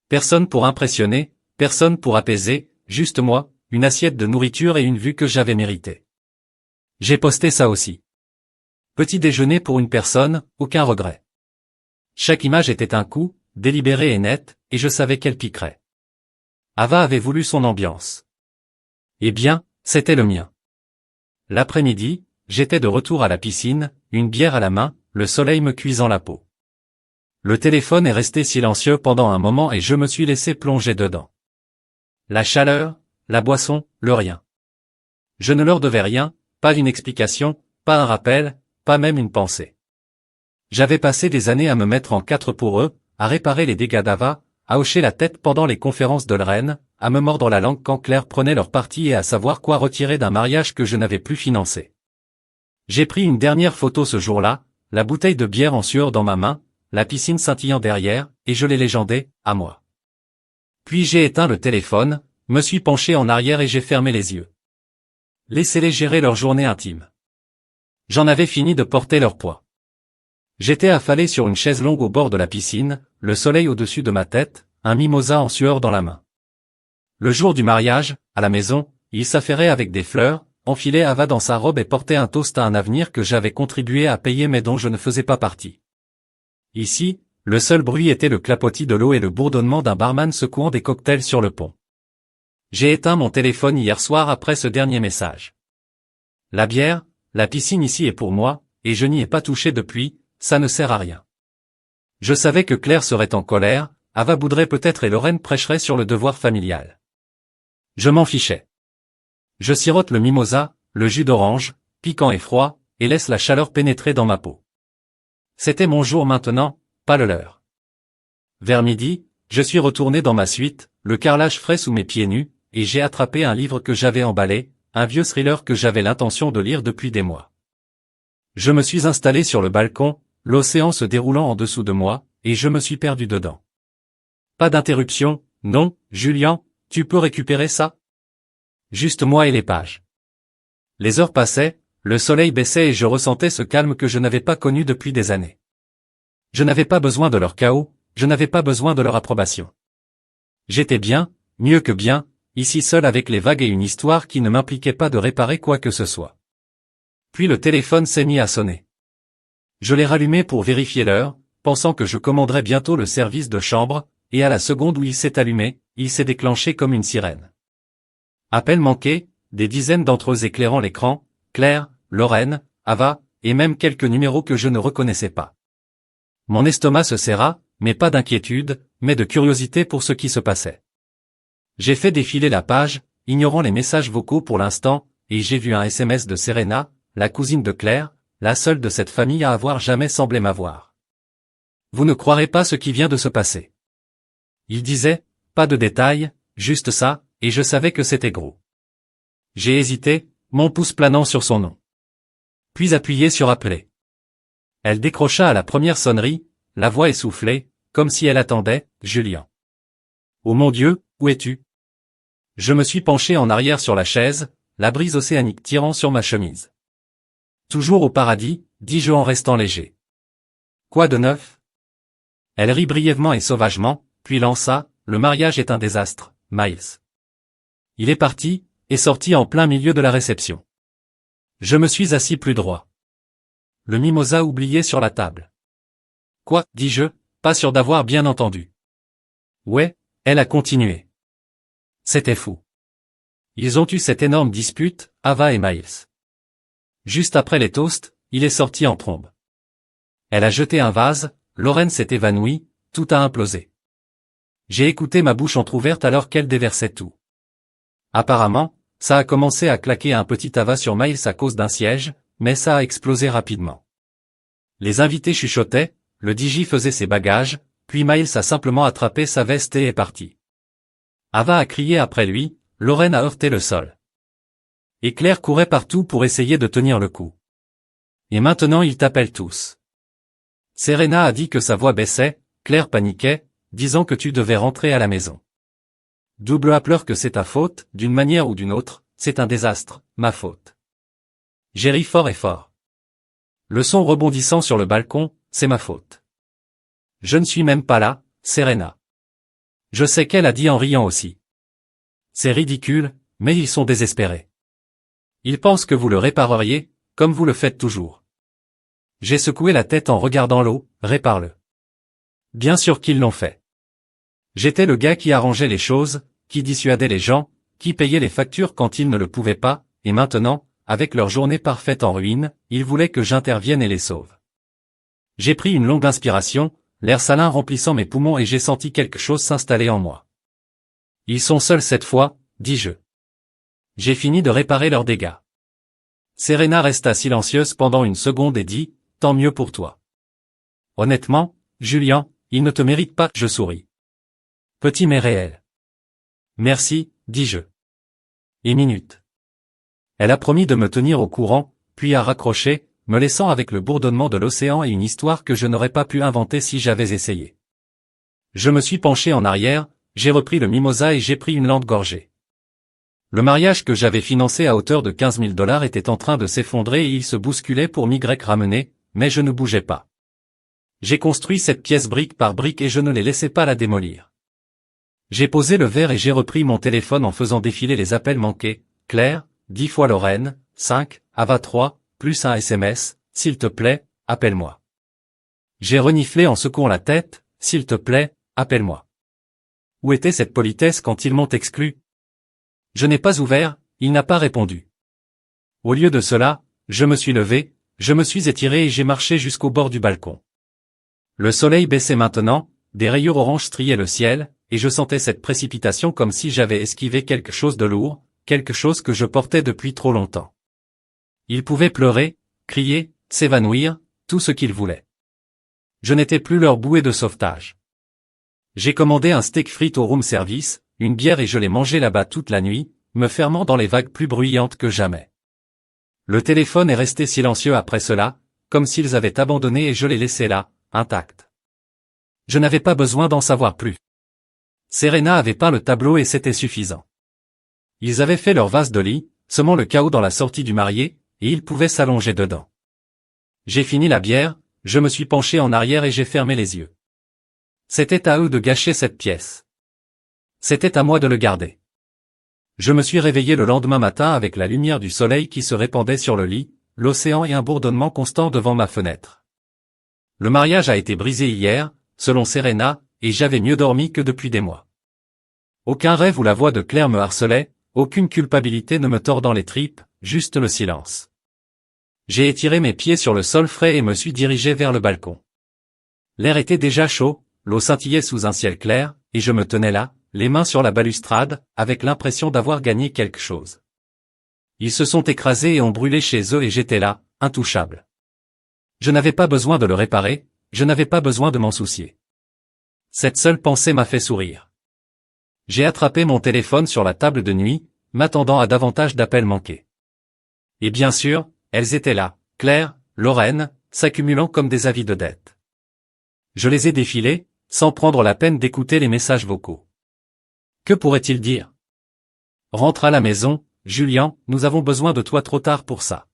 Personne pour impressionner, personne pour apaiser, juste moi, une assiette de nourriture et une vue que j'avais méritée. J'ai posté ça aussi. Petit déjeuner pour une personne, aucun regret. Chaque image était un coup, délibéré et net, et je savais qu'elle piquerait. Ava avait voulu son ambiance. Eh bien, c'était le mien. L'après-midi, j'étais de retour à la piscine, une bière à la main, le soleil me cuisant la peau. Le téléphone est resté silencieux pendant un moment et je me suis laissé plonger dedans. La chaleur, la boisson, le rien. Je ne leur devais rien, pas une explication, pas un rappel, pas même une pensée. J'avais passé des années à me mettre en quatre pour eux, à réparer les dégâts d'Ava, à hocher la tête pendant les conférences de Lorraine, à me mordre la langue quand Claire prenait leur parti et à savoir quoi retirer d'un mariage que je n'avais plus financé. J'ai pris une dernière photo ce jour-là, la bouteille de bière en sueur dans ma main, la piscine scintillant derrière, et je l'ai légendé, à moi. Puis j'ai éteint le téléphone, me suis penché en arrière et j'ai fermé les yeux. Laissez-les gérer leur journée intime. J'en avais fini de porter leur poids. J'étais affalé sur une chaise longue au bord de la piscine, le soleil au-dessus de ma tête, un mimosa en sueur dans la main. Le jour du mariage, à la maison, il s'affairait avec des fleurs, enfilait Ava dans sa robe et portait un toast à un avenir que j'avais contribué à payer mais dont je ne faisais pas partie. Ici, le seul bruit était le clapotis de l'eau et le bourdonnement d'un barman secouant des cocktails sur le pont. J'ai éteint mon téléphone hier soir après ce dernier message. La bière, la piscine ici est pour moi, et je n'y ai pas touché depuis, ça ne sert à rien. Je savais que Claire serait en colère, Ava boudrait peut-être et Lorraine prêcherait sur le devoir familial. Je m'en fichais. Je sirote le mimosa, le jus d'orange, piquant et froid, et laisse la chaleur pénétrer dans ma peau. C'était mon jour maintenant, pas le leur. Vers midi, je suis retourné dans ma suite, le carrelage frais sous mes pieds nus, et j'ai attrapé un livre que j'avais emballé, un vieux thriller que j'avais l'intention de lire depuis des mois. Je me suis installé sur le balcon, l'océan se déroulant en dessous de moi, et je me suis perdu dedans. Pas d'interruption, non, Julian, tu peux récupérer ça? Juste moi et les pages. Les heures passaient, le soleil baissait et je ressentais ce calme que je n'avais pas connu depuis des années. Je n'avais pas besoin de leur chaos, je n'avais pas besoin de leur approbation. J'étais bien, mieux que bien, ici seul avec les vagues et une histoire qui ne m'impliquait pas de réparer quoi que ce soit. Puis le téléphone s'est mis à sonner. Je l'ai rallumé pour vérifier l'heure, pensant que je commanderais bientôt le service de chambre, et à la seconde où il s'est allumé, il s'est déclenché comme une sirène. Appel manqué, des dizaines d'entre eux éclairant l'écran, Claire, Lorraine, Ava, et même quelques numéros que je ne reconnaissais pas. Mon estomac se serra, mais pas d'inquiétude, mais de curiosité pour ce qui se passait. J'ai fait défiler la page, ignorant les messages vocaux pour l'instant, et j'ai vu un SMS de Serena, la cousine de Claire, la seule de cette famille à avoir jamais semblé m'avoir. Vous ne croirez pas ce qui vient de se passer. Il disait, pas de détails, juste ça, et je savais que c'était gros. J'ai hésité, mon pouce planant sur son nom. Puis appuyé sur appeler. Elle décrocha à la première sonnerie, la voix essoufflée, comme si elle attendait, Julien. Oh mon Dieu, où es-tu? Je me suis penché en arrière sur la chaise, la brise océanique tirant sur ma chemise. Toujours au paradis, dis-je en restant léger. Quoi de neuf? Elle rit brièvement et sauvagement, puis lança, le mariage est un désastre, Miles. Il est parti, et sorti en plein milieu de la réception. Je me suis assis plus droit. Le mimosa oublié sur la table. Quoi, dis-je, pas sûr d'avoir bien entendu. Ouais, elle a continué. C'était fou. Ils ont eu cette énorme dispute, Ava et Miles. Juste après les toasts, il est sorti en trombe. Elle a jeté un vase, Lorraine s'est évanouie, tout a implosé. J'ai écouté ma bouche entrouverte alors qu'elle déversait tout. Apparemment, ça a commencé à claquer un petit Ava sur Miles à cause d'un siège, mais ça a explosé rapidement. Les invités chuchotaient, le DJ faisait ses bagages, puis Miles a simplement attrapé sa veste et est parti. Ava a crié après lui, Lorraine a heurté le sol. Et Claire courait partout pour essayer de tenir le coup. Et maintenant ils t'appellent tous. Serena a dit que sa voix baissait, Claire paniquait, disant que tu devais rentrer à la maison. Double A pleure que c'est ta faute, d'une manière ou d'une autre, c'est un désastre, ma faute. J'ai ri fort et fort. Le son rebondissant sur le balcon, c'est ma faute. Je ne suis même pas là, Serena. Je sais qu'elle a dit en riant aussi. C'est ridicule, mais ils sont désespérés. Ils pensent que vous le répareriez, comme vous le faites toujours. J'ai secoué la tête en regardant l'eau, répare-le. Bien sûr qu'ils l'ont fait. J'étais le gars qui arrangeait les choses, qui dissuadait les gens, qui payait les factures quand ils ne le pouvaient pas, et maintenant, avec leur journée parfaite en ruine, ils voulaient que j'intervienne et les sauve. J'ai pris une longue inspiration, l'air salin remplissant mes poumons et j'ai senti quelque chose s'installer en moi. Ils sont seuls cette fois, dis-je. J'ai fini de réparer leurs dégâts. Serena resta silencieuse pendant une seconde et dit, tant mieux pour toi. Honnêtement, Julien, il ne te mérite pas, je souris. Petit mais réel. Merci, dis-je. Et minute. Elle a promis de me tenir au courant, puis a raccroché, me laissant avec le bourdonnement de l'océan et une histoire que je n'aurais pas pu inventer si j'avais essayé. Je me suis penché en arrière, j'ai repris le mimosa et j'ai pris une lente gorgée. Le mariage que j'avais financé à hauteur de 15 000 $ était en train de s'effondrer et il se bousculait pour m'y ramener, mais je ne bougeais pas. J'ai construit cette pièce brique par brique et je ne les laissais pas la démolir. J'ai posé le verre et j'ai repris mon téléphone en faisant défiler les appels manqués, Claire, 10 fois Lorraine, 5, Ava 3, plus un SMS, s'il te plaît, appelle-moi. J'ai reniflé en secouant la tête, s'il te plaît, appelle-moi. Où était cette politesse quand ils m'ont exclu? Je n'ai pas ouvert, il n'a pas répondu. Au lieu de cela, je me suis levé, je me suis étiré et j'ai marché jusqu'au bord du balcon. Le soleil baissait maintenant, des rayures oranges striaient le ciel, et je sentais cette précipitation comme si j'avais esquivé quelque chose de lourd, quelque chose que je portais depuis trop longtemps. Ils pouvaient pleurer, crier, s'évanouir, tout ce qu'ils voulaient. Je n'étais plus leur bouée de sauvetage. J'ai commandé un steak frites au room service, une bière et je l'ai mangé là-bas toute la nuit, me fermant dans les vagues plus bruyantes que jamais. Le téléphone est resté silencieux après cela, comme s'ils avaient abandonné et je l'ai laissé là, intact. Je n'avais pas besoin d'en savoir plus. Serena avait peint le tableau et c'était suffisant. Ils avaient fait leur vase de lit, semant le chaos dans la sortie du marié, et ils pouvaient s'allonger dedans. J'ai fini la bière, je me suis penché en arrière et j'ai fermé les yeux. C'était à eux de gâcher cette pièce. C'était à moi de le garder. Je me suis réveillé le lendemain matin avec la lumière du soleil qui se répandait sur le lit, l'océan et un bourdonnement constant devant ma fenêtre. Le mariage a été brisé hier, selon Serena, et j'avais mieux dormi que depuis des mois. Aucun rêve où la voix de Claire me harcelait, aucune culpabilité ne me tordant les tripes, juste le silence. J'ai étiré mes pieds sur le sol frais et me suis dirigé vers le balcon. L'air était déjà chaud, l'eau scintillait sous un ciel clair, et je me tenais là, les mains sur la balustrade, avec l'impression d'avoir gagné quelque chose. Ils se sont écrasés et ont brûlé chez eux et j'étais là, intouchable. Je n'avais pas besoin de le réparer, je n'avais pas besoin de m'en soucier. Cette seule pensée m'a fait sourire. J'ai attrapé mon téléphone sur la table de nuit, m'attendant à davantage d'appels manqués. Et bien sûr, elles étaient là, Claire, Lorraine, s'accumulant comme des avis de dette. Je les ai défilés, sans prendre la peine d'écouter les messages vocaux. Que pourrait-il dire? Rentre à la maison, Julien, nous avons besoin de toi trop tard pour ça.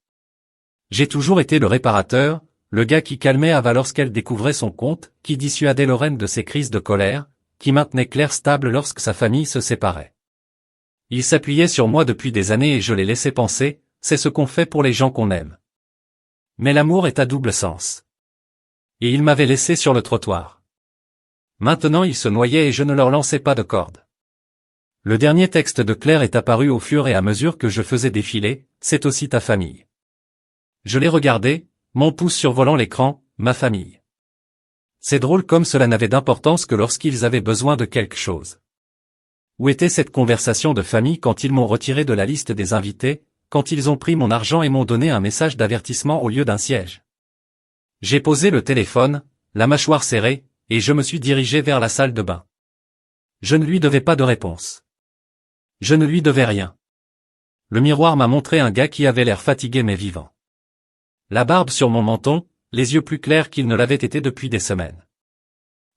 J'ai toujours été le réparateur, le gars qui calmait Ava lorsqu'elle découvrait son compte, qui dissuadait Lorraine de ses crises de colère, qui maintenait Claire stable lorsque sa famille se séparait. Il s'appuyait sur moi depuis des années et je l'ai laissé penser, c'est ce qu'on fait pour les gens qu'on aime. Mais l'amour est à double sens. Et il m'avait laissé sur le trottoir. Maintenant ils se noyaient et je ne leur lançais pas de corde. Le dernier texte de Claire est apparu au fur et à mesure que je faisais défiler, c'est aussi ta famille. Je l'ai regardé, mon pouce survolant l'écran, ma famille. C'est drôle comme cela n'avait d'importance que lorsqu'ils avaient besoin de quelque chose. Où était cette conversation de famille quand ils m'ont retiré de la liste des invités, quand ils ont pris mon argent et m'ont donné un message d'avertissement au lieu d'un siège? J'ai posé le téléphone, la mâchoire serrée, et je me suis dirigé vers la salle de bain. Je ne lui devais pas de réponse. Je ne lui devais rien. Le miroir m'a montré un gars qui avait l'air fatigué mais vivant. La barbe sur mon menton, les yeux plus clairs qu'ils ne l'avaient été depuis des semaines.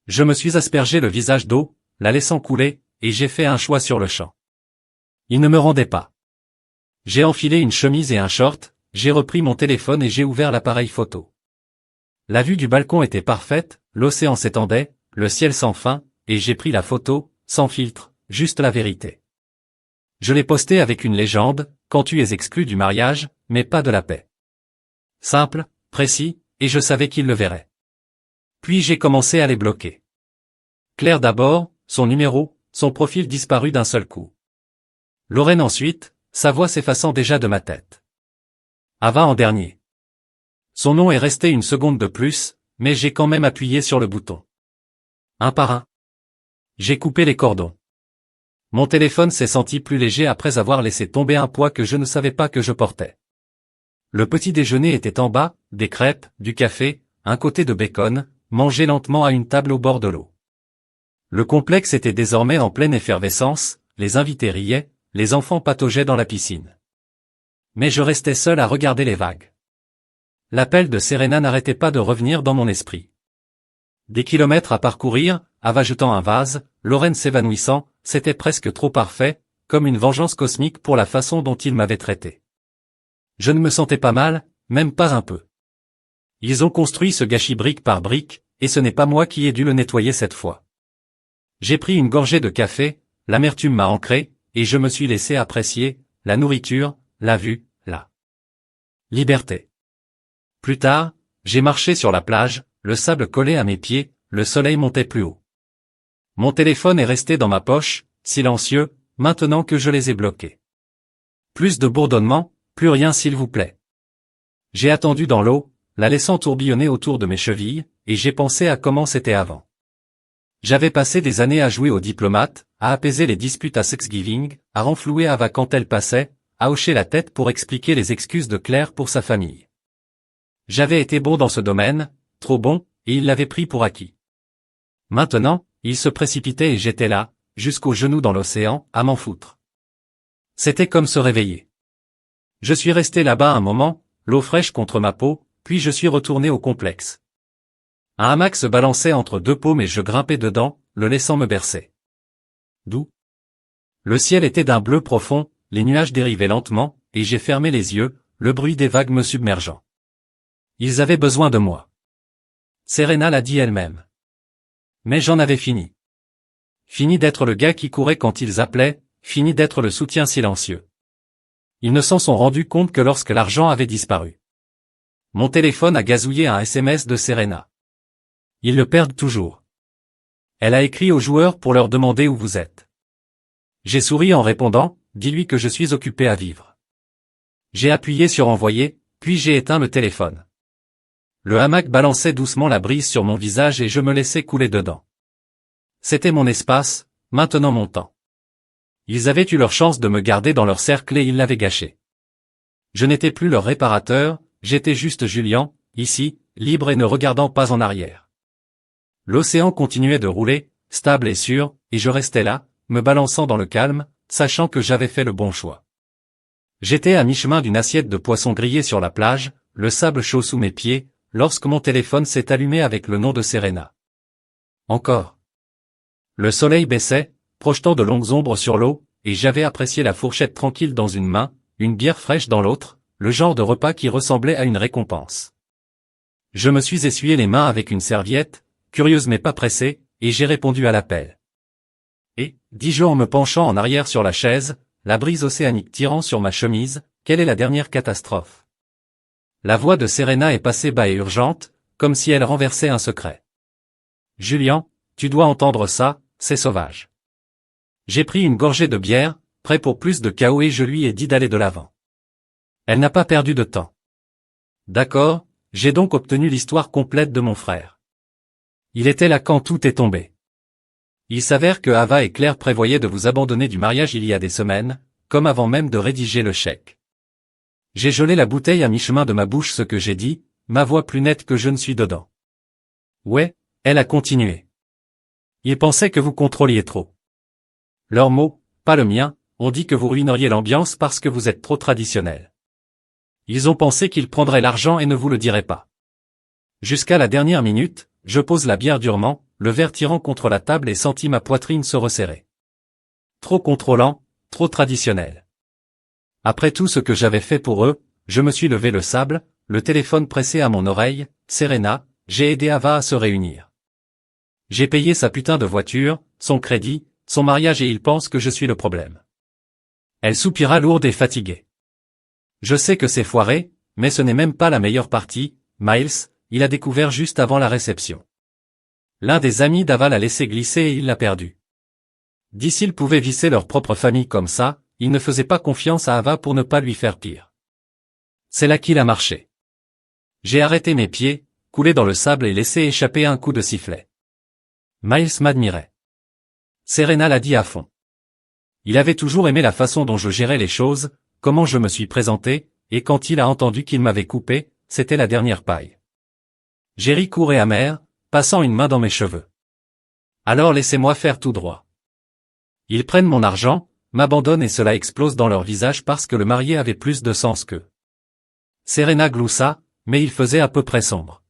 Je me suis aspergé le visage d'eau, la laissant couler, et j'ai fait un choix sur le champ. Il ne me rendait pas. J'ai enfilé une chemise et un short, j'ai repris mon téléphone et j'ai ouvert l'appareil photo. La vue du balcon était parfaite, l'océan s'étendait, le ciel sans fin, et j'ai pris la photo, sans filtre, juste la vérité. Je l'ai postée avec une légende, quand tu es exclu du mariage, mais pas de la paix. Simple, précis, et je savais qu'il le verrait. Puis j'ai commencé à les bloquer. Claire d'abord, son numéro, son profil disparut d'un seul coup. Lorraine ensuite, sa voix s'effaçant déjà de ma tête. Ava en dernier. Son nom est resté une seconde de plus, mais j'ai quand même appuyé sur le bouton. Un par un. J'ai coupé les cordons. Mon téléphone s'est senti plus léger après avoir laissé tomber un poids que je ne savais pas que je portais. Le petit déjeuner était en bas, des crêpes, du café, un côté de bacon, mangé lentement à une table au bord de l'eau. Le complexe était désormais en pleine effervescence, les invités riaient, les enfants pataugeaient dans la piscine. Mais je restais seul à regarder les vagues. L'appel de Serena n'arrêtait pas de revenir dans mon esprit. Des kilomètres à parcourir, Ava jetant un vase, Lorraine s'évanouissant, c'était presque trop parfait, comme une vengeance cosmique pour la façon dont ils m'avaient traité. Je ne me sentais pas mal, même pas un peu. Ils ont construit ce gâchis brique par brique, et ce n'est pas moi qui ai dû le nettoyer cette fois. J'ai pris une gorgée de café, l'amertume m'a ancré, et je me suis laissé apprécier, la nourriture, la vue, la liberté. Plus tard, j'ai marché sur la plage, le sable collé à mes pieds, le soleil montait plus haut. Mon téléphone est resté dans ma poche, silencieux, maintenant que je les ai bloqués. Plus de bourdonnement, plus rien s'il vous plaît. J'ai attendu dans l'eau, la laissant tourbillonner autour de mes chevilles, et j'ai pensé à comment c'était avant. J'avais passé des années à jouer au diplomate, à apaiser les disputes à Thanksgiving, à renflouer Ava quand elle passait, à hocher la tête pour expliquer les excuses de Claire pour sa famille. J'avais été bon dans ce domaine, trop bon, et il l'avait pris pour acquis. Maintenant, il se précipitait et j'étais là, jusqu'aux genoux dans l'océan, à m'en foutre. C'était comme se réveiller. Je suis resté là-bas un moment, l'eau fraîche contre ma peau, puis je suis retourné au complexe. Un hamac se balançait entre deux paumes et je grimpais dedans, le laissant me bercer. D'où? Le ciel était d'un bleu profond, les nuages dérivaient lentement, et j'ai fermé les yeux, le bruit des vagues me submergeant. Ils avaient besoin de moi. Serena l'a dit elle-même. Mais j'en avais fini. Fini d'être le gars qui courait quand ils appelaient, fini d'être le soutien silencieux. Ils ne s'en sont rendus compte que lorsque l'argent avait disparu. Mon téléphone a gazouillé un SMS de Serena. Ils le perdent toujours. Elle a écrit aux joueurs pour leur demander où vous êtes. J'ai souri en répondant, dis-lui que je suis occupé à vivre. J'ai appuyé sur envoyer, Puis j'ai éteint le téléphone. Le hamac balançait doucement la brise sur mon visage et je me laissais couler dedans. C'était mon espace, maintenant mon temps. Ils avaient eu leur chance de me garder dans leur cercle et ils l'avaient gâché. Je n'étais plus leur réparateur, j'étais juste Julian, ici, libre et ne regardant pas en arrière. L'océan continuait de rouler, stable et sûr, et je restais là, me balançant dans le calme, sachant que j'avais fait le bon choix. J'étais à mi-chemin d'une assiette de poisson grillé sur la plage, le sable chaud sous mes pieds, lorsque mon téléphone s'est allumé avec le nom de Serena. Encore. Le soleil baissait, projetant de longues ombres sur l'eau, et j'avais apprécié la fourchette tranquille dans une main, une bière fraîche dans l'autre, le genre de repas qui ressemblait à une récompense. Je me suis essuyé les mains avec une serviette, curieuse mais pas pressée, et j'ai répondu à l'appel. Et, dis-je en me penchant en arrière sur la chaise, la brise océanique tirant sur ma chemise, quelle est la dernière catastrophe? La voix de Serena est passée bas et urgente, comme si elle renversait un secret. Julian, tu dois entendre ça, c'est sauvage. J'ai pris une gorgée de bière, prêt pour plus de chaos et je lui ai dit d'aller de l'avant. Elle n'a pas perdu de temps. D'accord, j'ai donc obtenu l'histoire complète de mon frère. Il était là quand tout est tombé. Il s'avère que Ava et Claire prévoyaient de vous abandonner du mariage il y a des semaines, comme avant même de rédiger le chèque. J'ai gelé la bouteille à mi-chemin de ma bouche ce que j'ai dit, ma voix plus nette que je ne suis dedans. Ouais, elle a continué. Ils pensaient que vous contrôliez trop. Leurs mots, pas le mien, ont dit que vous ruineriez l'ambiance parce que vous êtes trop traditionnel. Ils ont pensé qu'ils prendraient l'argent et ne vous le diraient pas. Jusqu'à la dernière minute, je pose la bière durement, le verre tirant contre la table et sentis ma poitrine se resserrer. Trop contrôlant, trop traditionnel. Après tout ce que j'avais fait pour eux, je me suis levé le sable, le téléphone pressé à mon oreille, Serena, j'ai aidé Ava à se réunir. J'ai payé sa putain de voiture, son crédit, son mariage et il pense que je suis le problème. Elle soupira lourde et fatiguée. Je sais que c'est foiré, mais ce n'est même pas la meilleure partie, Miles, il a découvert juste avant la réception. L'un des amis d'Ava l'a laissé glisser et il l'a perdu. Dis s'ils pouvaient visser leur propre famille comme ça, ils ne faisaient pas confiance à Ava pour ne pas lui faire pire. C'est là qu'il a marché. J'ai arrêté mes pieds, coulé dans le sable et laissé échapper un coup de sifflet. Miles m'admirait. Serena l'a dit à fond. Il avait toujours aimé la façon dont je gérais les choses, comment je me suis présenté, et quand il a entendu qu'il m'avait coupé, c'était la dernière paille. J'ai ri court et amer, passant une main dans mes cheveux. Alors laissez-moi faire tout droit. Ils prennent mon argent, m'abandonnent et cela explose dans leur visage parce que le marié avait plus de sens qu'eux. Serena gloussa, mais il faisait à peu près sombre.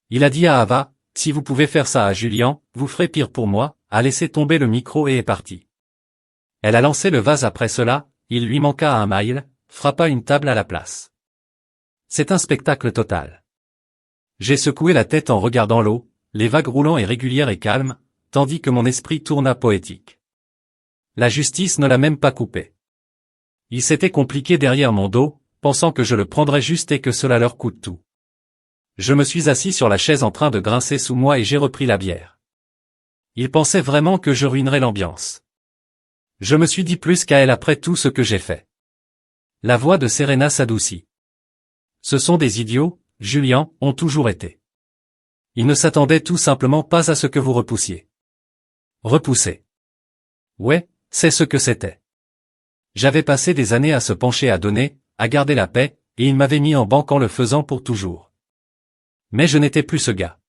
Il a dit à Ava, si vous pouvez faire ça à Julian, vous ferez pire pour moi, a laissé tomber le micro et est parti. Elle a lancé le vase après cela, il lui manqua un mile, frappa une table à la place. C'est un spectacle total. J'ai secoué la tête en regardant l'eau, les vagues roulant et régulières et calmes, tandis que mon esprit tourna poétique. La justice ne l'a même pas coupé. Il s'était compliqué derrière mon dos, pensant que je le prendrais juste et que cela leur coûte tout. Je me suis assis sur la chaise en train de grincer sous moi et j'ai repris la bière. Ils pensaient vraiment que je ruinerais l'ambiance. Je me suis dit plus qu'à elle après tout ce que j'ai fait. La voix de Serena s'adoucit. Ce sont des idiots, Julian, ont toujours été. Ils ne s'attendaient tout simplement pas à ce que vous repoussiez. Repousser. Ouais, c'est ce que c'était. J'avais passé des années à se pencher à donner, à garder la paix, et ils m'avaient mis en banc en le faisant pour toujours. Mais je n'étais plus ce gars.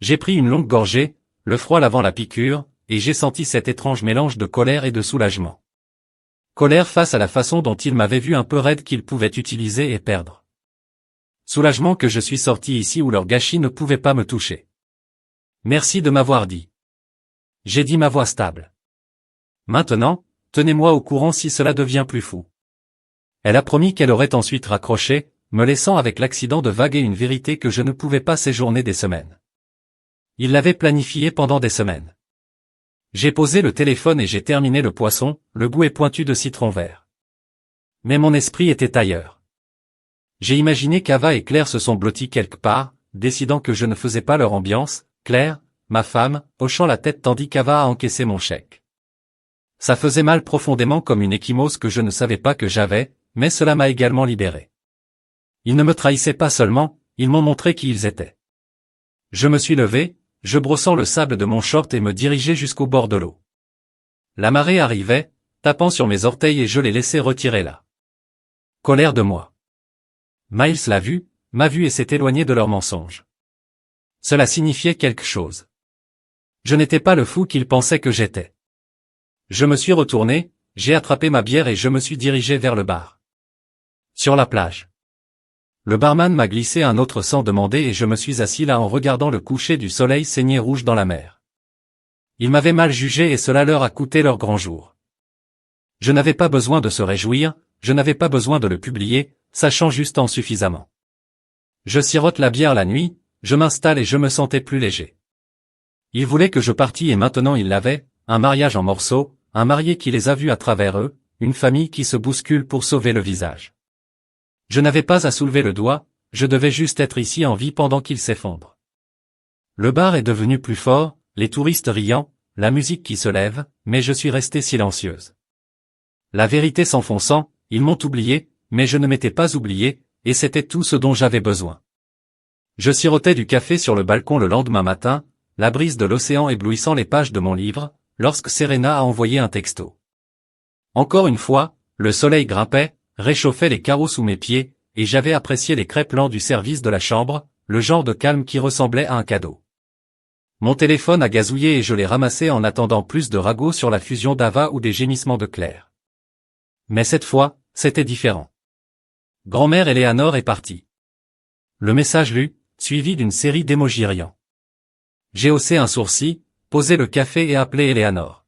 J'ai pris une longue gorgée, le froid lavant la piqûre, et j'ai senti cet étrange mélange de colère et de soulagement. Colère face à la façon dont il m'avait vu un peu raide qu'il pouvait utiliser et perdre. Soulagement que je suis sorti ici où leur gâchis ne pouvait pas me toucher. Merci de m'avoir dit. J'ai dit ma voix stable. Maintenant, tenez-moi au courant si cela devient plus fou. Elle a promis qu'elle aurait ensuite raccroché, me laissant avec l'accident de vaguer une vérité que je ne pouvais pas séjourner des semaines. Il l'avait planifié pendant des semaines. J'ai posé le téléphone et j'ai terminé le poisson, le goût est pointu de citron vert. Mais mon esprit était ailleurs. J'ai imaginé qu'Ava et Claire se sont blottis quelque part, décidant que je ne faisais pas leur ambiance, Claire, ma femme, hochant la tête tandis qu'Ava a encaissé mon chèque. Ça faisait mal profondément comme une échymose que je ne savais pas que j'avais, mais cela m'a également libéré. Ils ne me trahissaient pas seulement, ils m'ont montré qui ils étaient. Je me suis levé, je brossant le sable de mon short et me dirigeai jusqu'au bord de l'eau. La marée arrivait, tapant sur mes orteils et je les laissai retirer là. Colère de moi. Miles l'a vu, m'a vu et s'est éloigné de leurs mensonges. Cela signifiait quelque chose. Je n'étais pas le fou qu'il pensait que j'étais. Je me suis retourné, j'ai attrapé ma bière et je me suis dirigé vers le bar. Sur la plage. Le barman m'a glissé un autre sans demander et je me suis assis là en regardant le coucher du soleil saigner rouge dans la mer. Ils m'avaient mal jugé et cela leur a coûté leur grand jour. Je n'avais pas besoin de se réjouir, je n'avais pas besoin de le publier, sachant juste en suffisamment. Je sirote la bière la nuit, je m'installe et je me sentais plus léger. Ils voulaient que je partît et maintenant ils l'avaient, un mariage en morceaux, un marié qui les a vus à travers eux, une famille qui se bouscule pour sauver le visage. Je n'avais pas à soulever le doigt, je devais juste être ici en vie pendant qu'il s'effondre. Le bar est devenu plus fort, les touristes riant, la musique qui se lève, mais je suis restée silencieuse. La vérité s'enfonçant, ils m'ont oublié, mais je ne m'étais pas oublié, et c'était tout ce dont j'avais besoin. Je sirotais du café sur le balcon le lendemain matin, la brise de l'océan éblouissant les pages de mon livre, lorsque Serena a envoyé un texto. Encore une fois, le soleil grimpait, réchauffait les carreaux sous mes pieds, et j'avais apprécié les crêpes lents du service de la chambre, le genre de calme qui ressemblait à un cadeau. Mon téléphone a gazouillé et je l'ai ramassé en attendant plus de ragots sur la fusion d'Ava ou des gémissements de Claire. Mais cette fois, c'était différent. Grand-mère Eleanor est partie. Le message lu, suivi d'une série d'émojis riants. J'ai haussé un sourcil, posé le café et appelé Eleanor.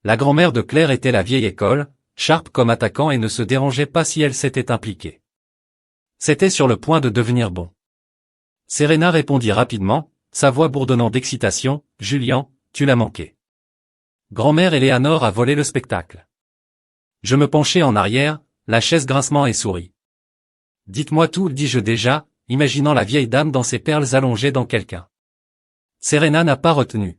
La grand-mère de Claire était la vieille école, sharp comme attaquant et ne se dérangeait pas si elle s'était impliquée. C'était sur le point de devenir bon. Serena répondit rapidement, sa voix bourdonnant d'excitation, « Julian, tu l'as manqué. » Grand-mère Eleanor a volé le spectacle. Je me penchai en arrière, la chaise grincement et souris. « Dites-moi tout, dis-je déjà, imaginant la vieille dame dans ses perles allongées dans quelqu'un. Serena n'a pas retenu.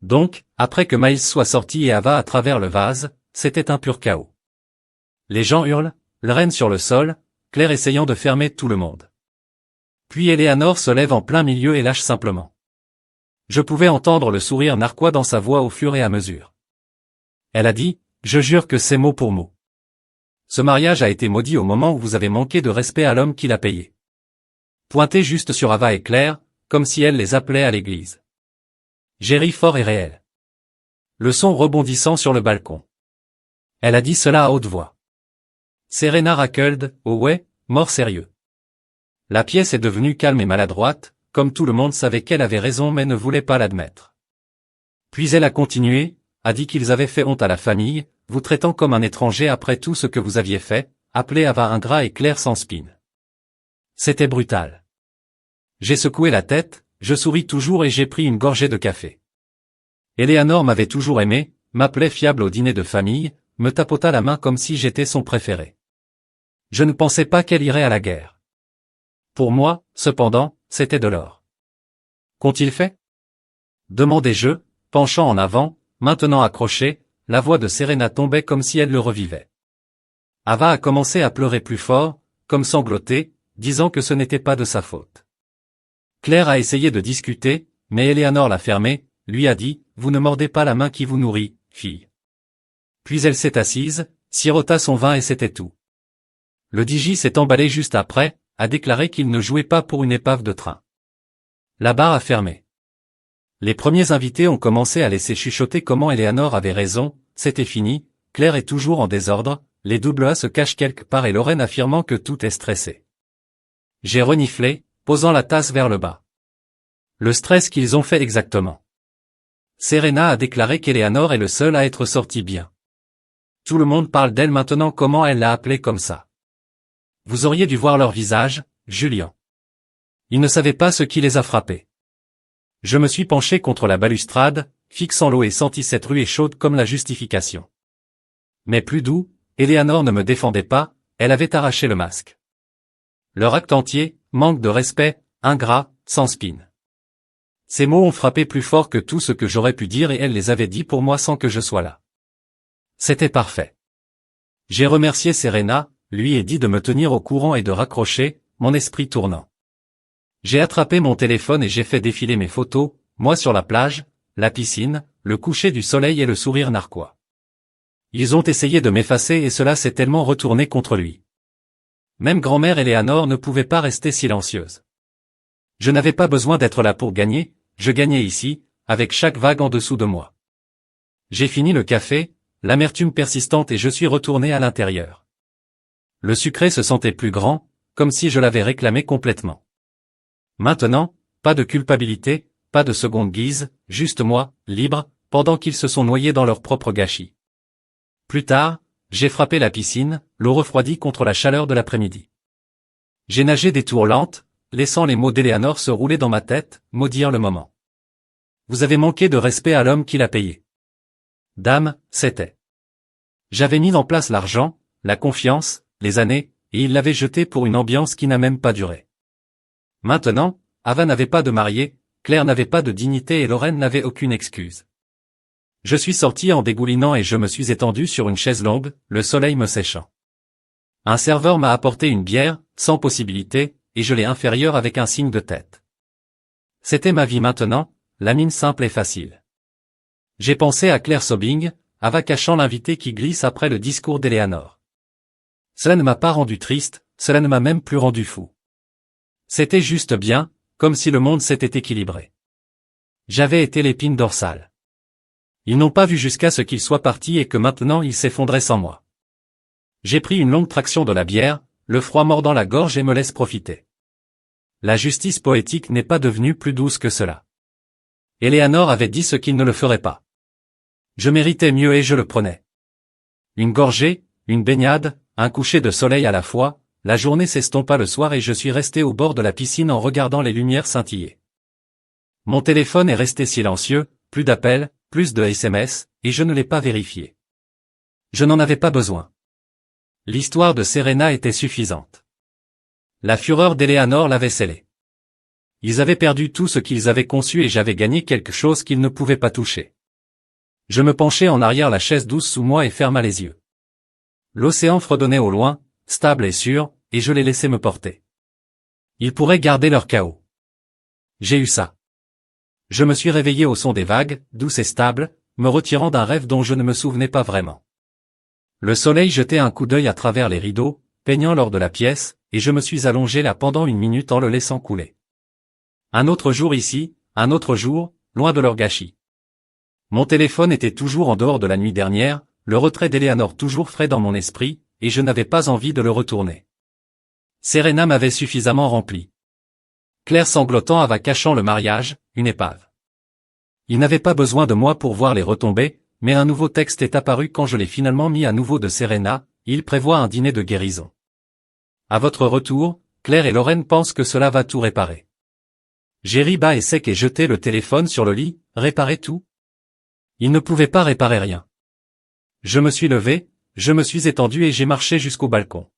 Donc, après que Miles soit sorti et Ava à travers le vase, c'était un pur chaos. Les gens hurlent, règnent sur le sol, Claire essayant de fermer tout le monde. Puis Eleanor se lève en plein milieu et lâche simplement. Je pouvais entendre le sourire narquois dans sa voix au fur et à mesure. Elle a dit, je jure que c'est mot pour mot. Ce mariage a été maudit au moment où vous avez manqué de respect à l'homme qui l'a payé. Pointez juste sur Ava et Claire, comme si elle les appelait à l'église. J'ai ri fort et réel. Le son rebondissant sur le balcon. Elle a dit cela à haute voix. Serena Rackled, oh ouais, mort sérieux. La pièce est devenue calme et maladroite, comme tout le monde savait qu'elle avait raison mais ne voulait pas l'admettre. Puis elle a continué, a dit qu'ils avaient fait honte à la famille, vous traitant comme un étranger après tout ce que vous aviez fait, appelé Ava ingrat et Claire sans spine. C'était brutal. J'ai secoué la tête, je souris toujours et j'ai pris une gorgée de café. Eleanor m'avait toujours aimé, m'appelait fiable au dîner de famille, me tapota la main comme si j'étais son préféré. Je ne pensais pas qu'elle irait à la guerre. Pour moi, cependant, c'était de l'or. Qu'ont-ils fait? Demandai-je, penchant en avant, maintenant accroché, la voix de Serena tombait comme si elle le revivait. Ava a commencé à pleurer plus fort, comme sangloter, disant que ce n'était pas de sa faute. Claire a essayé de discuter, mais Eleanor l'a fermée, lui a dit, vous ne mordez pas la main qui vous nourrit, fille. Puis elle s'est assise, sirota son vin et c'était tout. Le DJ s'est emballé juste après, a déclaré qu'il ne jouait pas pour une épave de train. La barre a fermé. Les premiers invités ont commencé à laisser chuchoter comment Eleanor avait raison, c'était fini, Claire est toujours en désordre, les AA se cachent quelque part et Lorraine affirmant que tout est stressé. J'ai reniflé, posant la tasse vers le bas. Le stress qu'ils ont fait exactement. Serena a déclaré qu'Eleanor est le seul à être sorti bien. Tout le monde parle d'elle maintenant comment elle l'a appelée comme ça. Vous auriez dû voir leur visage, Julian. Ils ne savaient pas ce qui les a frappés. Je me suis penché contre la balustrade, fixant l'eau et senti cette ruée chaude comme la justification. Mais plus doux, Eleanor ne me défendait pas, elle avait arraché le masque. Leur acte entier, manque de respect, ingrat, sans spine. Ces mots ont frappé plus fort que tout ce que j'aurais pu dire et elle les avait dit pour moi sans que je sois là. C'était parfait. J'ai remercié Serena, lui ai dit de me tenir au courant et de raccrocher, mon esprit tournant. J'ai attrapé mon téléphone et j'ai fait défiler mes photos, moi sur la plage, la piscine, le coucher du soleil et le sourire narquois. Ils ont essayé de m'effacer et cela s'est tellement retourné contre lui. Même grand-mère Eleanor ne pouvait pas rester silencieuse. Je n'avais pas besoin d'être là pour gagner, je gagnais ici, avec chaque vague en dessous de moi. J'ai fini le café, l'amertume persistante et je suis retourné à l'intérieur. Le sucré se sentait plus grand, comme si je l'avais réclamé complètement. Maintenant, pas de culpabilité, pas de seconde guise, juste moi, libre, pendant qu'ils se sont noyés dans leur propre gâchis. Plus tard, j'ai frappé la piscine, l'eau refroidie contre la chaleur de l'après-midi. J'ai nagé des tours lentes, laissant les mots d'Eleanor se rouler dans ma tête, maudire le moment. Vous avez manqué de respect à l'homme qui l'a payé. Dame, c'était. J'avais mis en place l'argent, la confiance, les années, et il l'avait jeté pour une ambiance qui n'a même pas duré. Maintenant, Ava n'avait pas de mariée, Claire n'avait pas de dignité et Lorraine n'avait aucune excuse. Je suis sorti en dégoulinant et je me suis étendu sur une chaise longue, le soleil me séchant. Un serveur m'a apporté une bière, sans possibilité, et je l'ai inférieure avec un signe de tête. C'était ma vie maintenant, la mine simple et facile. J'ai pensé à Claire Sobbing, Ava cachant l'invité qui glisse après le discours d'Eleanor. Cela ne m'a pas rendu triste, cela ne m'a même plus rendu fou. C'était juste bien, comme si le monde s'était équilibré. J'avais été l'épine dorsale. Ils n'ont pas vu jusqu'à ce qu'il soit parti et que maintenant il s'effondrait sans moi. J'ai pris une longue traction de la bière, le froid mordant la gorge et me laisse profiter. La justice poétique n'est pas devenue plus douce que cela. Eleanor avait dit ce qu'il ne le ferait pas. Je méritais mieux et je le prenais. Une gorgée, une baignade, un coucher de soleil à la fois, la journée s'estompa le soir et je suis resté au bord de la piscine en regardant les lumières scintiller. Mon téléphone est resté silencieux, plus d'appels, plus de SMS, et je ne l'ai pas vérifié. Je n'en avais pas besoin. L'histoire de Serena était suffisante. La fureur d'Eleanor l'avait scellée. Ils avaient perdu tout ce qu'ils avaient conçu et j'avais gagné quelque chose qu'ils ne pouvaient pas toucher. Je me penchai en arrière la chaise douce sous moi et ferma les yeux. L'océan fredonnait au loin, stable et sûr, et je les laissais me porter. Ils pourraient garder leur chaos. J'ai eu ça. Je me suis réveillé au son des vagues, douces et stables, me retirant d'un rêve dont je ne me souvenais pas vraiment. Le soleil jetait un coup d'œil à travers les rideaux, peignant l'or de la pièce, et je me suis allongé là pendant une minute en le laissant couler. Un autre jour ici, un autre jour, loin de leur gâchis. Mon téléphone était toujours en dehors de la nuit dernière, le retrait d'Eleanor toujours frais dans mon esprit, et je n'avais pas envie de le retourner. Serena m'avait suffisamment rempli. Claire sanglotant Ava cachant le mariage, une épave. Il n'avait pas besoin de moi pour voir les retombées, mais un nouveau texte est apparu quand je l'ai finalement mis à nouveau de Serena, il prévoit un dîner de guérison. À votre retour, Claire et Lorraine pensent que cela va tout réparer. J'ai ri bas et sec et jeté le téléphone sur le lit, réparer tout? Il ne pouvait pas réparer rien. Je me suis levé, je me suis étendu et j'ai marché jusqu'au balcon.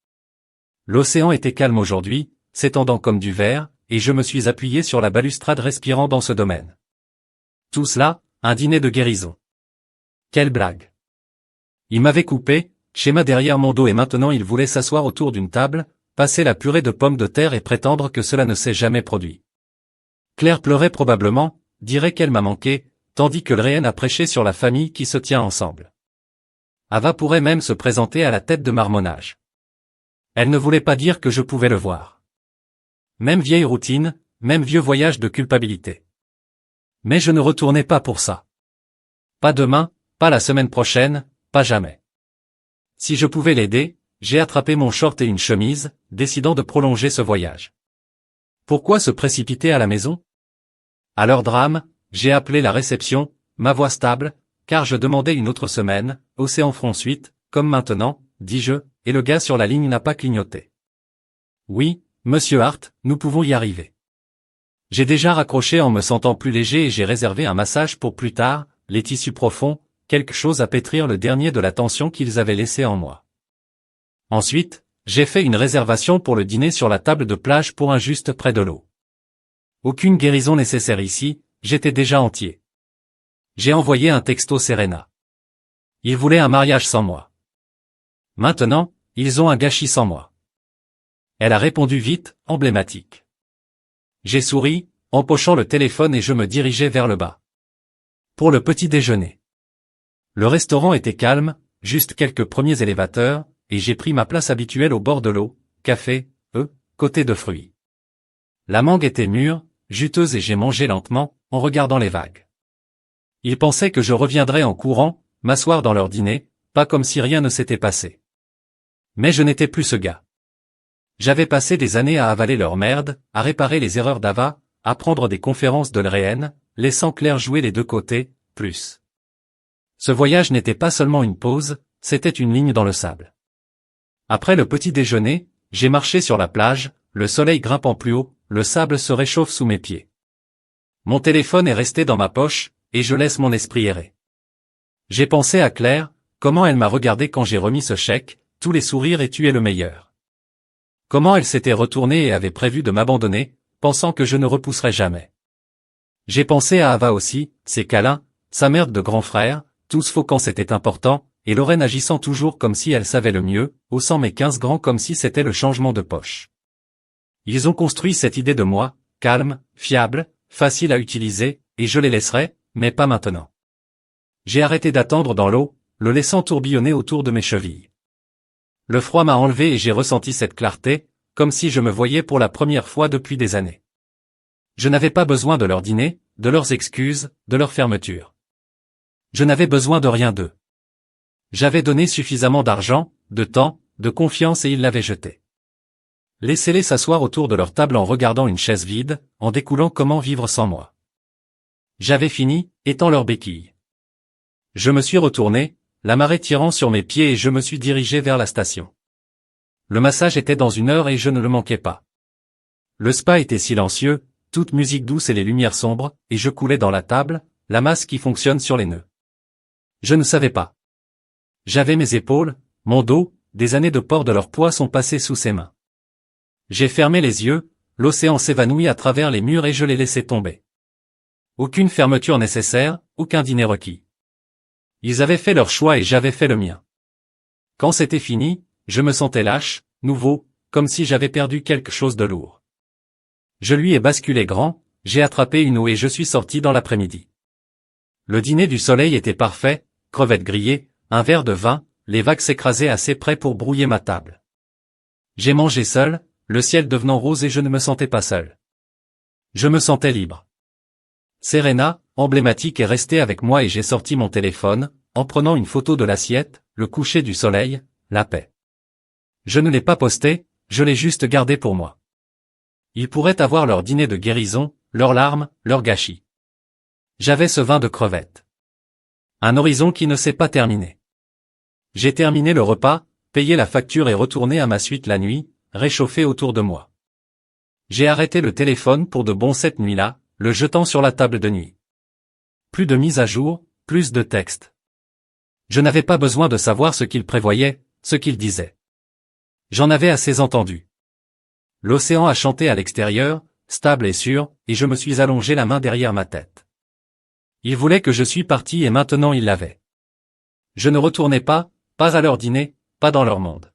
L'océan était calme aujourd'hui, s'étendant comme du verre, et je me suis appuyé sur la balustrade respirant dans ce domaine. Tout cela, un dîner de guérison. Quelle blague. Il m'avait coupé, schéma derrière mon dos et maintenant il voulait s'asseoir autour d'une table, passer la purée de pommes de terre et prétendre que cela ne s'est jamais produit. Claire pleurait probablement, dirait qu'elle m'a manqué, tandis que le Réen a prêché sur la famille qui se tient ensemble. Ava pourrait même se présenter à la tête de marmonnage. Elle ne voulait pas dire que je pouvais le voir. Même vieille routine, même vieux voyage de culpabilité. Mais je ne retournais pas pour ça. Pas demain, pas la semaine prochaine, pas jamais. Si je pouvais l'aider, j'ai attrapé mon short et une chemise, décidant de prolonger ce voyage. Pourquoi se précipiter à la maison? À leur drame, j'ai appelé la réception, ma voix stable, car je demandais une autre semaine, Océan Front Suite, comme maintenant, dis-je, et le gars sur la ligne n'a pas clignoté. Oui, monsieur Hart, nous pouvons y arriver. J'ai déjà raccroché en me sentant plus léger et j'ai réservé un massage pour plus tard, les tissus profonds, quelque chose à pétrir le dernier de la tension qu'ils avaient laissé en moi. Ensuite, j'ai fait une réservation pour le dîner sur la table de plage pour un juste près de l'eau. Aucune guérison nécessaire ici, j'étais déjà entier. J'ai envoyé un texto Serena. Il voulait un mariage sans moi. Maintenant, ils ont un gâchis sans moi. Elle a répondu vite, emblématique. J'ai souri, empochant le téléphone et je me dirigeais vers le bas. Pour le petit déjeuner. Le restaurant était calme, juste quelques premiers élévateurs, et j'ai pris ma place habituelle au bord de l'eau, café, côté de fruits. La mangue était mûre, juteuse et j'ai mangé lentement, en regardant les vagues. Ils pensaient que je reviendrais en courant, m'asseoir dans leur dîner, pas comme si rien ne s'était passé. Mais je n'étais plus ce gars. J'avais passé des années à avaler leur merde, à réparer les erreurs d'Ava, à prendre des conférences de l'RN, laissant Claire jouer les deux côtés, plus. Ce voyage n'était pas seulement une pause, c'était une ligne dans le sable. Après le petit déjeuner, j'ai marché sur la plage, le soleil grimpant plus haut, le sable se réchauffe sous mes pieds. Mon téléphone est resté dans ma poche, et je laisse mon esprit errer. J'ai pensé à Claire, comment elle m'a regardé quand j'ai remis ce chèque, tous les sourires et tu es le meilleur. Comment elle s'était retournée et avait prévu de m'abandonner, pensant que je ne repousserais jamais. J'ai pensé à Ava aussi, ses câlins, sa merde de grand frère, tous faux quand c'était important, et Lorraine agissant toujours comme si elle savait le mieux, haussant mes 15 grands comme si c'était le changement de poche. Ils ont construit cette idée de moi, calme, fiable, facile à utiliser, et je les laisserai, mais pas maintenant. J'ai arrêté d'attendre dans l'eau, le laissant tourbillonner autour de mes chevilles. Le froid m'a enlevé et j'ai ressenti cette clarté, comme si je me voyais pour la première fois depuis des années. Je n'avais pas besoin de leur dîner, de leurs excuses, de leur fermeture. Je n'avais besoin de rien d'eux. J'avais donné suffisamment d'argent, de temps, de confiance et ils l'avaient jeté. Laissez-les s'asseoir autour de leur table en regardant une chaise vide, en découlant comment vivre sans moi. J'avais fini, étant leur béquille. Je me suis retourné, la marée tirant sur mes pieds et je me suis dirigé vers la station. Le massage était dans 1 heure et je ne le manquais pas. Le spa était silencieux, toute musique douce et les lumières sombres, et je coulais dans la table, la masse qui fonctionne sur les nœuds. Je ne savais pas. J'avais mes épaules, mon dos, des années de port de leur poids sont passées sous ses mains. J'ai fermé les yeux, l'océan s'évanouit à travers les murs et je l'ai laissé tomber. Aucune fermeture nécessaire, aucun dîner requis. Ils avaient fait leur choix et j'avais fait le mien. Quand c'était fini, je me sentais lâche, nouveau, comme si j'avais perdu quelque chose de lourd. Je lui ai basculé grand, j'ai attrapé une eau et je suis sorti dans l'après-midi. Le dîner du soleil était parfait, crevettes grillées, un verre de vin, les vagues s'écrasaient assez près pour brouiller ma table. J'ai mangé seul, le ciel devenant rose et je ne me sentais pas seul. Je me sentais libre. Serena, emblématique, est restée avec moi et j'ai sorti mon téléphone, en prenant une photo de l'assiette, le coucher du soleil, la paix. Je ne l'ai pas posté, je l'ai juste gardé pour moi. Ils pourraient avoir leur dîner de guérison, leurs larmes, leur gâchis. J'avais ce vin de crevettes. Un horizon qui ne s'est pas terminé. J'ai terminé le repas, payé la facture et retourné à ma suite la nuit, réchauffé autour de moi. J'ai arrêté le téléphone pour de bon cette nuit-là, le jetant sur la table de nuit. Plus de mise à jour, plus de texte. Je n'avais pas besoin de savoir ce qu'il prévoyait, ce qu'il disait. J'en avais assez entendu. L'océan a chanté à l'extérieur, stable et sûr, et je me suis allongé la main derrière ma tête. Ils voulaient que je suis parti et maintenant ils l'avaient. Je ne retournais pas à leur dîner, pas dans leur monde.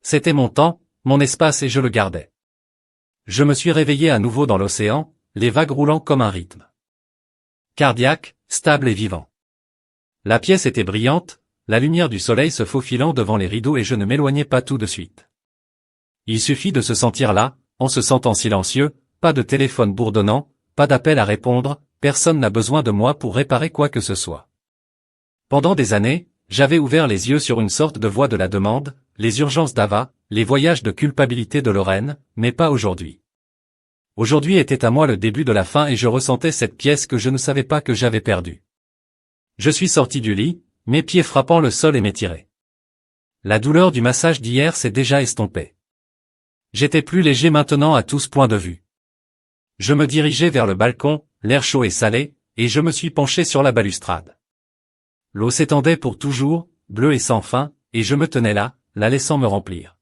C'était mon temps, mon espace et je le gardais. Je me suis réveillé à nouveau dans l'océan, les vagues roulant comme un rythme. Cardiaque, stable et vivant. La pièce était brillante, la lumière du soleil se faufilant devant les rideaux et je ne m'éloignais pas tout de suite. Il suffit de se sentir là, en se sentant silencieux, pas de téléphone bourdonnant, pas d'appel à répondre, personne n'a besoin de moi pour réparer quoi que ce soit. Pendant des années, j'avais ouvert les yeux sur une sorte de voie de la demande, les urgences d'Ava, les voyages de culpabilité de Lorraine, mais pas aujourd'hui. Aujourd'hui était à moi le début de la fin et je ressentais cette pièce que je ne savais pas que j'avais perdue. Je suis sorti du lit, mes pieds frappant le sol et m'étirer. La douleur du massage d'hier s'est déjà estompée. J'étais plus léger maintenant à tous points de vue. Je me dirigeais vers le balcon, l'air chaud et salé, et je me suis penché sur la balustrade. L'eau s'étendait pour toujours, bleue et sans fin, et je me tenais là, la laissant me remplir.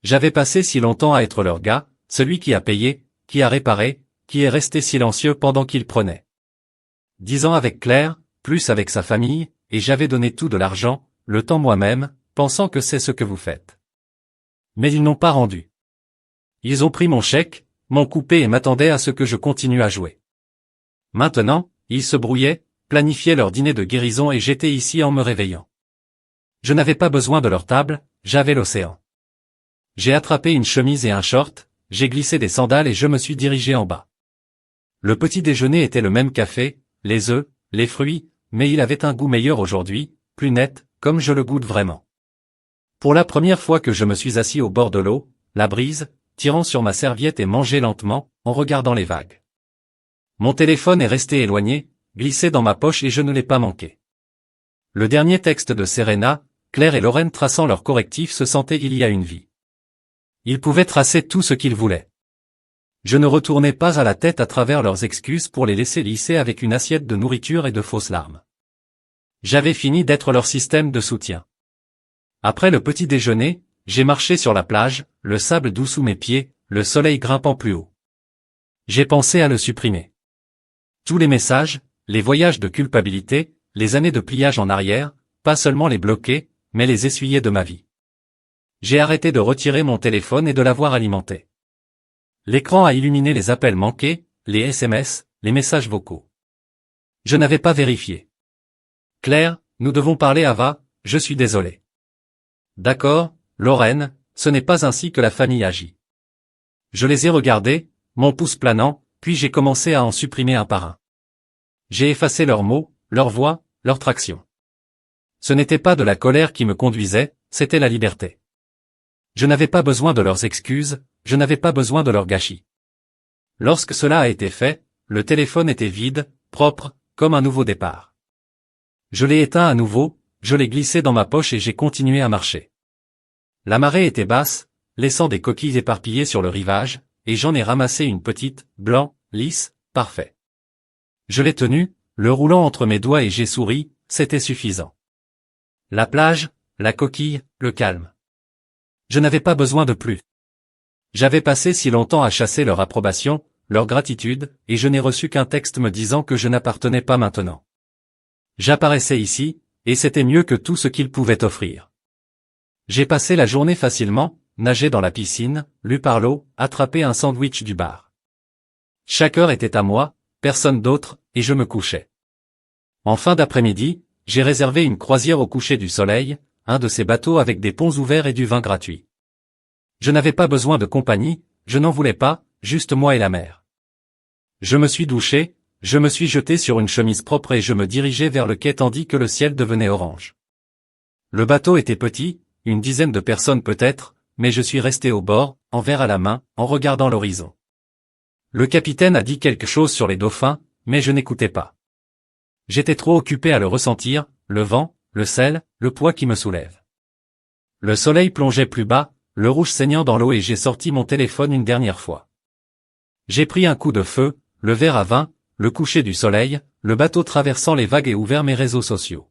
J'avais passé si longtemps à être leur gars, celui qui a payé, qui a réparé, qui est resté silencieux pendant qu'il prenait. 10 ans avec Claire, plus avec sa famille, et j'avais donné tout de l'argent, le temps moi-même, pensant que c'est ce que vous faites. Mais ils n'ont pas rendu. Ils ont pris mon chèque, m'ont coupé et m'attendaient à ce que je continue à jouer. Maintenant, ils se brouillaient, planifiaient leur dîner de guérison et j'étais ici en me réveillant. Je n'avais pas besoin de leur table, j'avais l'océan. J'ai attrapé une chemise et un short, j'ai glissé des sandales et je me suis dirigé en bas. Le petit déjeuner était le même café, les œufs, les fruits, mais il avait un goût meilleur aujourd'hui, plus net, comme je le goûte vraiment. Pour la première fois que je me suis assis au bord de l'eau, la brise, tirant sur ma serviette et mangeait lentement, en regardant les vagues. Mon téléphone est resté éloigné, glissé dans ma poche et je ne l'ai pas manqué. Le dernier texte de Serena, Claire et Lorraine traçant leurs correctifs se sentaient il y a une vie. Ils pouvaient tracer tout ce qu'ils voulaient. Je ne retournais pas à la tête à travers leurs excuses pour les laisser lisser avec une assiette de nourriture et de fausses larmes. J'avais fini d'être leur système de soutien. Après le petit déjeuner, j'ai marché sur la plage, le sable doux sous mes pieds, le soleil grimpant plus haut. J'ai pensé à le supprimer. Tous les messages, les voyages de culpabilité, les années de pliage en arrière, pas seulement les bloquer, mais les essuyer de ma vie. J'ai arrêté de retirer mon téléphone et de l'avoir alimenté. L'écran a illuminé les appels manqués, les SMS, les messages vocaux. Je n'avais pas vérifié. Claire, nous devons parler Ava, je suis désolé. D'accord, Lorraine, ce n'est pas ainsi que la famille agit. Je les ai regardés, mon pouce planant, puis j'ai commencé à en supprimer un par un. J'ai effacé leurs mots, leur voix, leur traction. Ce n'était pas de la colère qui me conduisait, c'était la liberté. Je n'avais pas besoin de leurs excuses, je n'avais pas besoin de leur gâchis. Lorsque cela a été fait, le téléphone était vide, propre, comme un nouveau départ. Je l'ai éteint à nouveau, je l'ai glissé dans ma poche et j'ai continué à marcher. La marée était basse, laissant des coquilles éparpillées sur le rivage, et j'en ai ramassé une petite, blanc, lisse, parfait. Je l'ai tenue, le roulant entre mes doigts et j'ai souri, c'était suffisant. La plage, la coquille, le calme. Je n'avais pas besoin de plus. J'avais passé si longtemps à chasser leur approbation, leur gratitude, et je n'ai reçu qu'un texte me disant que je n'appartenais pas maintenant. J'apparaissais ici, et c'était mieux que tout ce qu'ils pouvaient offrir. J'ai passé la journée facilement, nagé dans la piscine, lu par l'eau, attrapé un sandwich du bar. Chaque heure était à moi, personne d'autre, et je me couchais. En fin d'après-midi, j'ai réservé une croisière au coucher du soleil, un de ces bateaux avec des ponts ouverts et du vin gratuit. Je n'avais pas besoin de compagnie, je n'en voulais pas, juste moi et la mer. Je me suis douché, je me suis jeté sur une chemise propre et je me dirigeais vers le quai tandis que le ciel devenait orange. Le bateau était petit, une dizaine de personnes peut-être, mais je suis resté au bord, en verre à la main, en regardant l'horizon. Le capitaine a dit quelque chose sur les dauphins, mais je n'écoutais pas. J'étais trop occupé à le ressentir, le vent, le sel, le poids qui me soulève. Le soleil plongeait plus bas, le rouge saignant dans l'eau et j'ai sorti mon téléphone une dernière fois. J'ai pris un coup de feu, le verre à vin, le coucher du soleil, le bateau traversant les vagues et ouvert mes réseaux sociaux.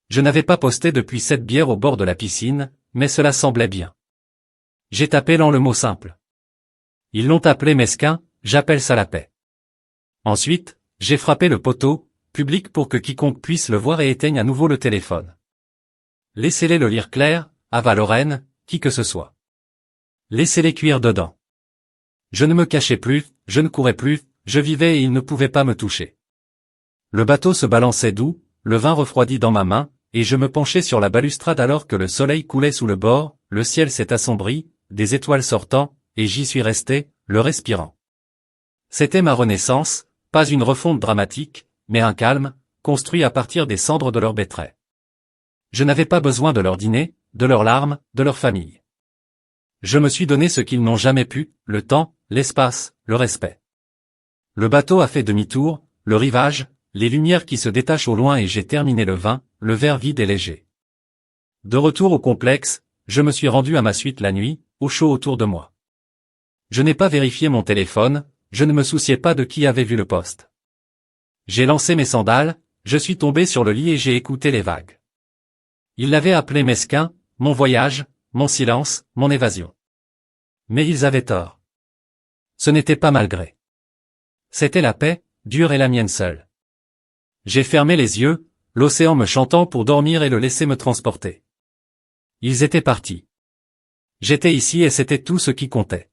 Je n'avais pas posté depuis 7 bières au bord de la piscine, mais cela semblait bien. J'ai tapé le mot simple. Ils l'ont appelé mesquin, j'appelle ça la paix. Ensuite, j'ai frappé le poteau, public pour que quiconque puisse le voir et éteigne à nouveau le téléphone. Laissez-les le lire Claire, Ava Lorraine, qui que ce soit. Laissez-les cuire dedans. Je ne me cachais plus, je ne courais plus, je vivais et ils ne pouvaient pas me toucher. Le bateau se balançait doux, le vin refroidi dans ma main, et je me penchais sur la balustrade alors que le soleil coulait sous le bord, le ciel s'est assombri, des étoiles sortant, et j'y suis resté, le respirant. C'était ma renaissance, pas une refonte dramatique, mais un calme, construit à partir des cendres de leur bétrait. Je n'avais pas besoin de leur dîner, de leurs larmes, de leur famille. Je me suis donné ce qu'ils n'ont jamais pu, le temps, l'espace, le respect. Le bateau a fait demi-tour, le rivage, les lumières qui se détachent au loin et j'ai terminé le vin, le verre vide et léger. De retour au complexe, je me suis rendu à ma suite la nuit, au chaud autour de moi. Je n'ai pas vérifié mon téléphone, je ne me souciais pas de qui avait vu le poste. J'ai lancé mes sandales, je suis tombé sur le lit et j'ai écouté les vagues. Ils l'avaient appelé mesquin, mon voyage, mon silence, mon évasion. Mais ils avaient tort. Ce n'était pas malgré. C'était la paix, dure et la mienne seule. J'ai fermé les yeux, l'océan me chantant pour dormir et le laisser me transporter. Ils étaient partis. J'étais ici et c'était tout ce qui comptait.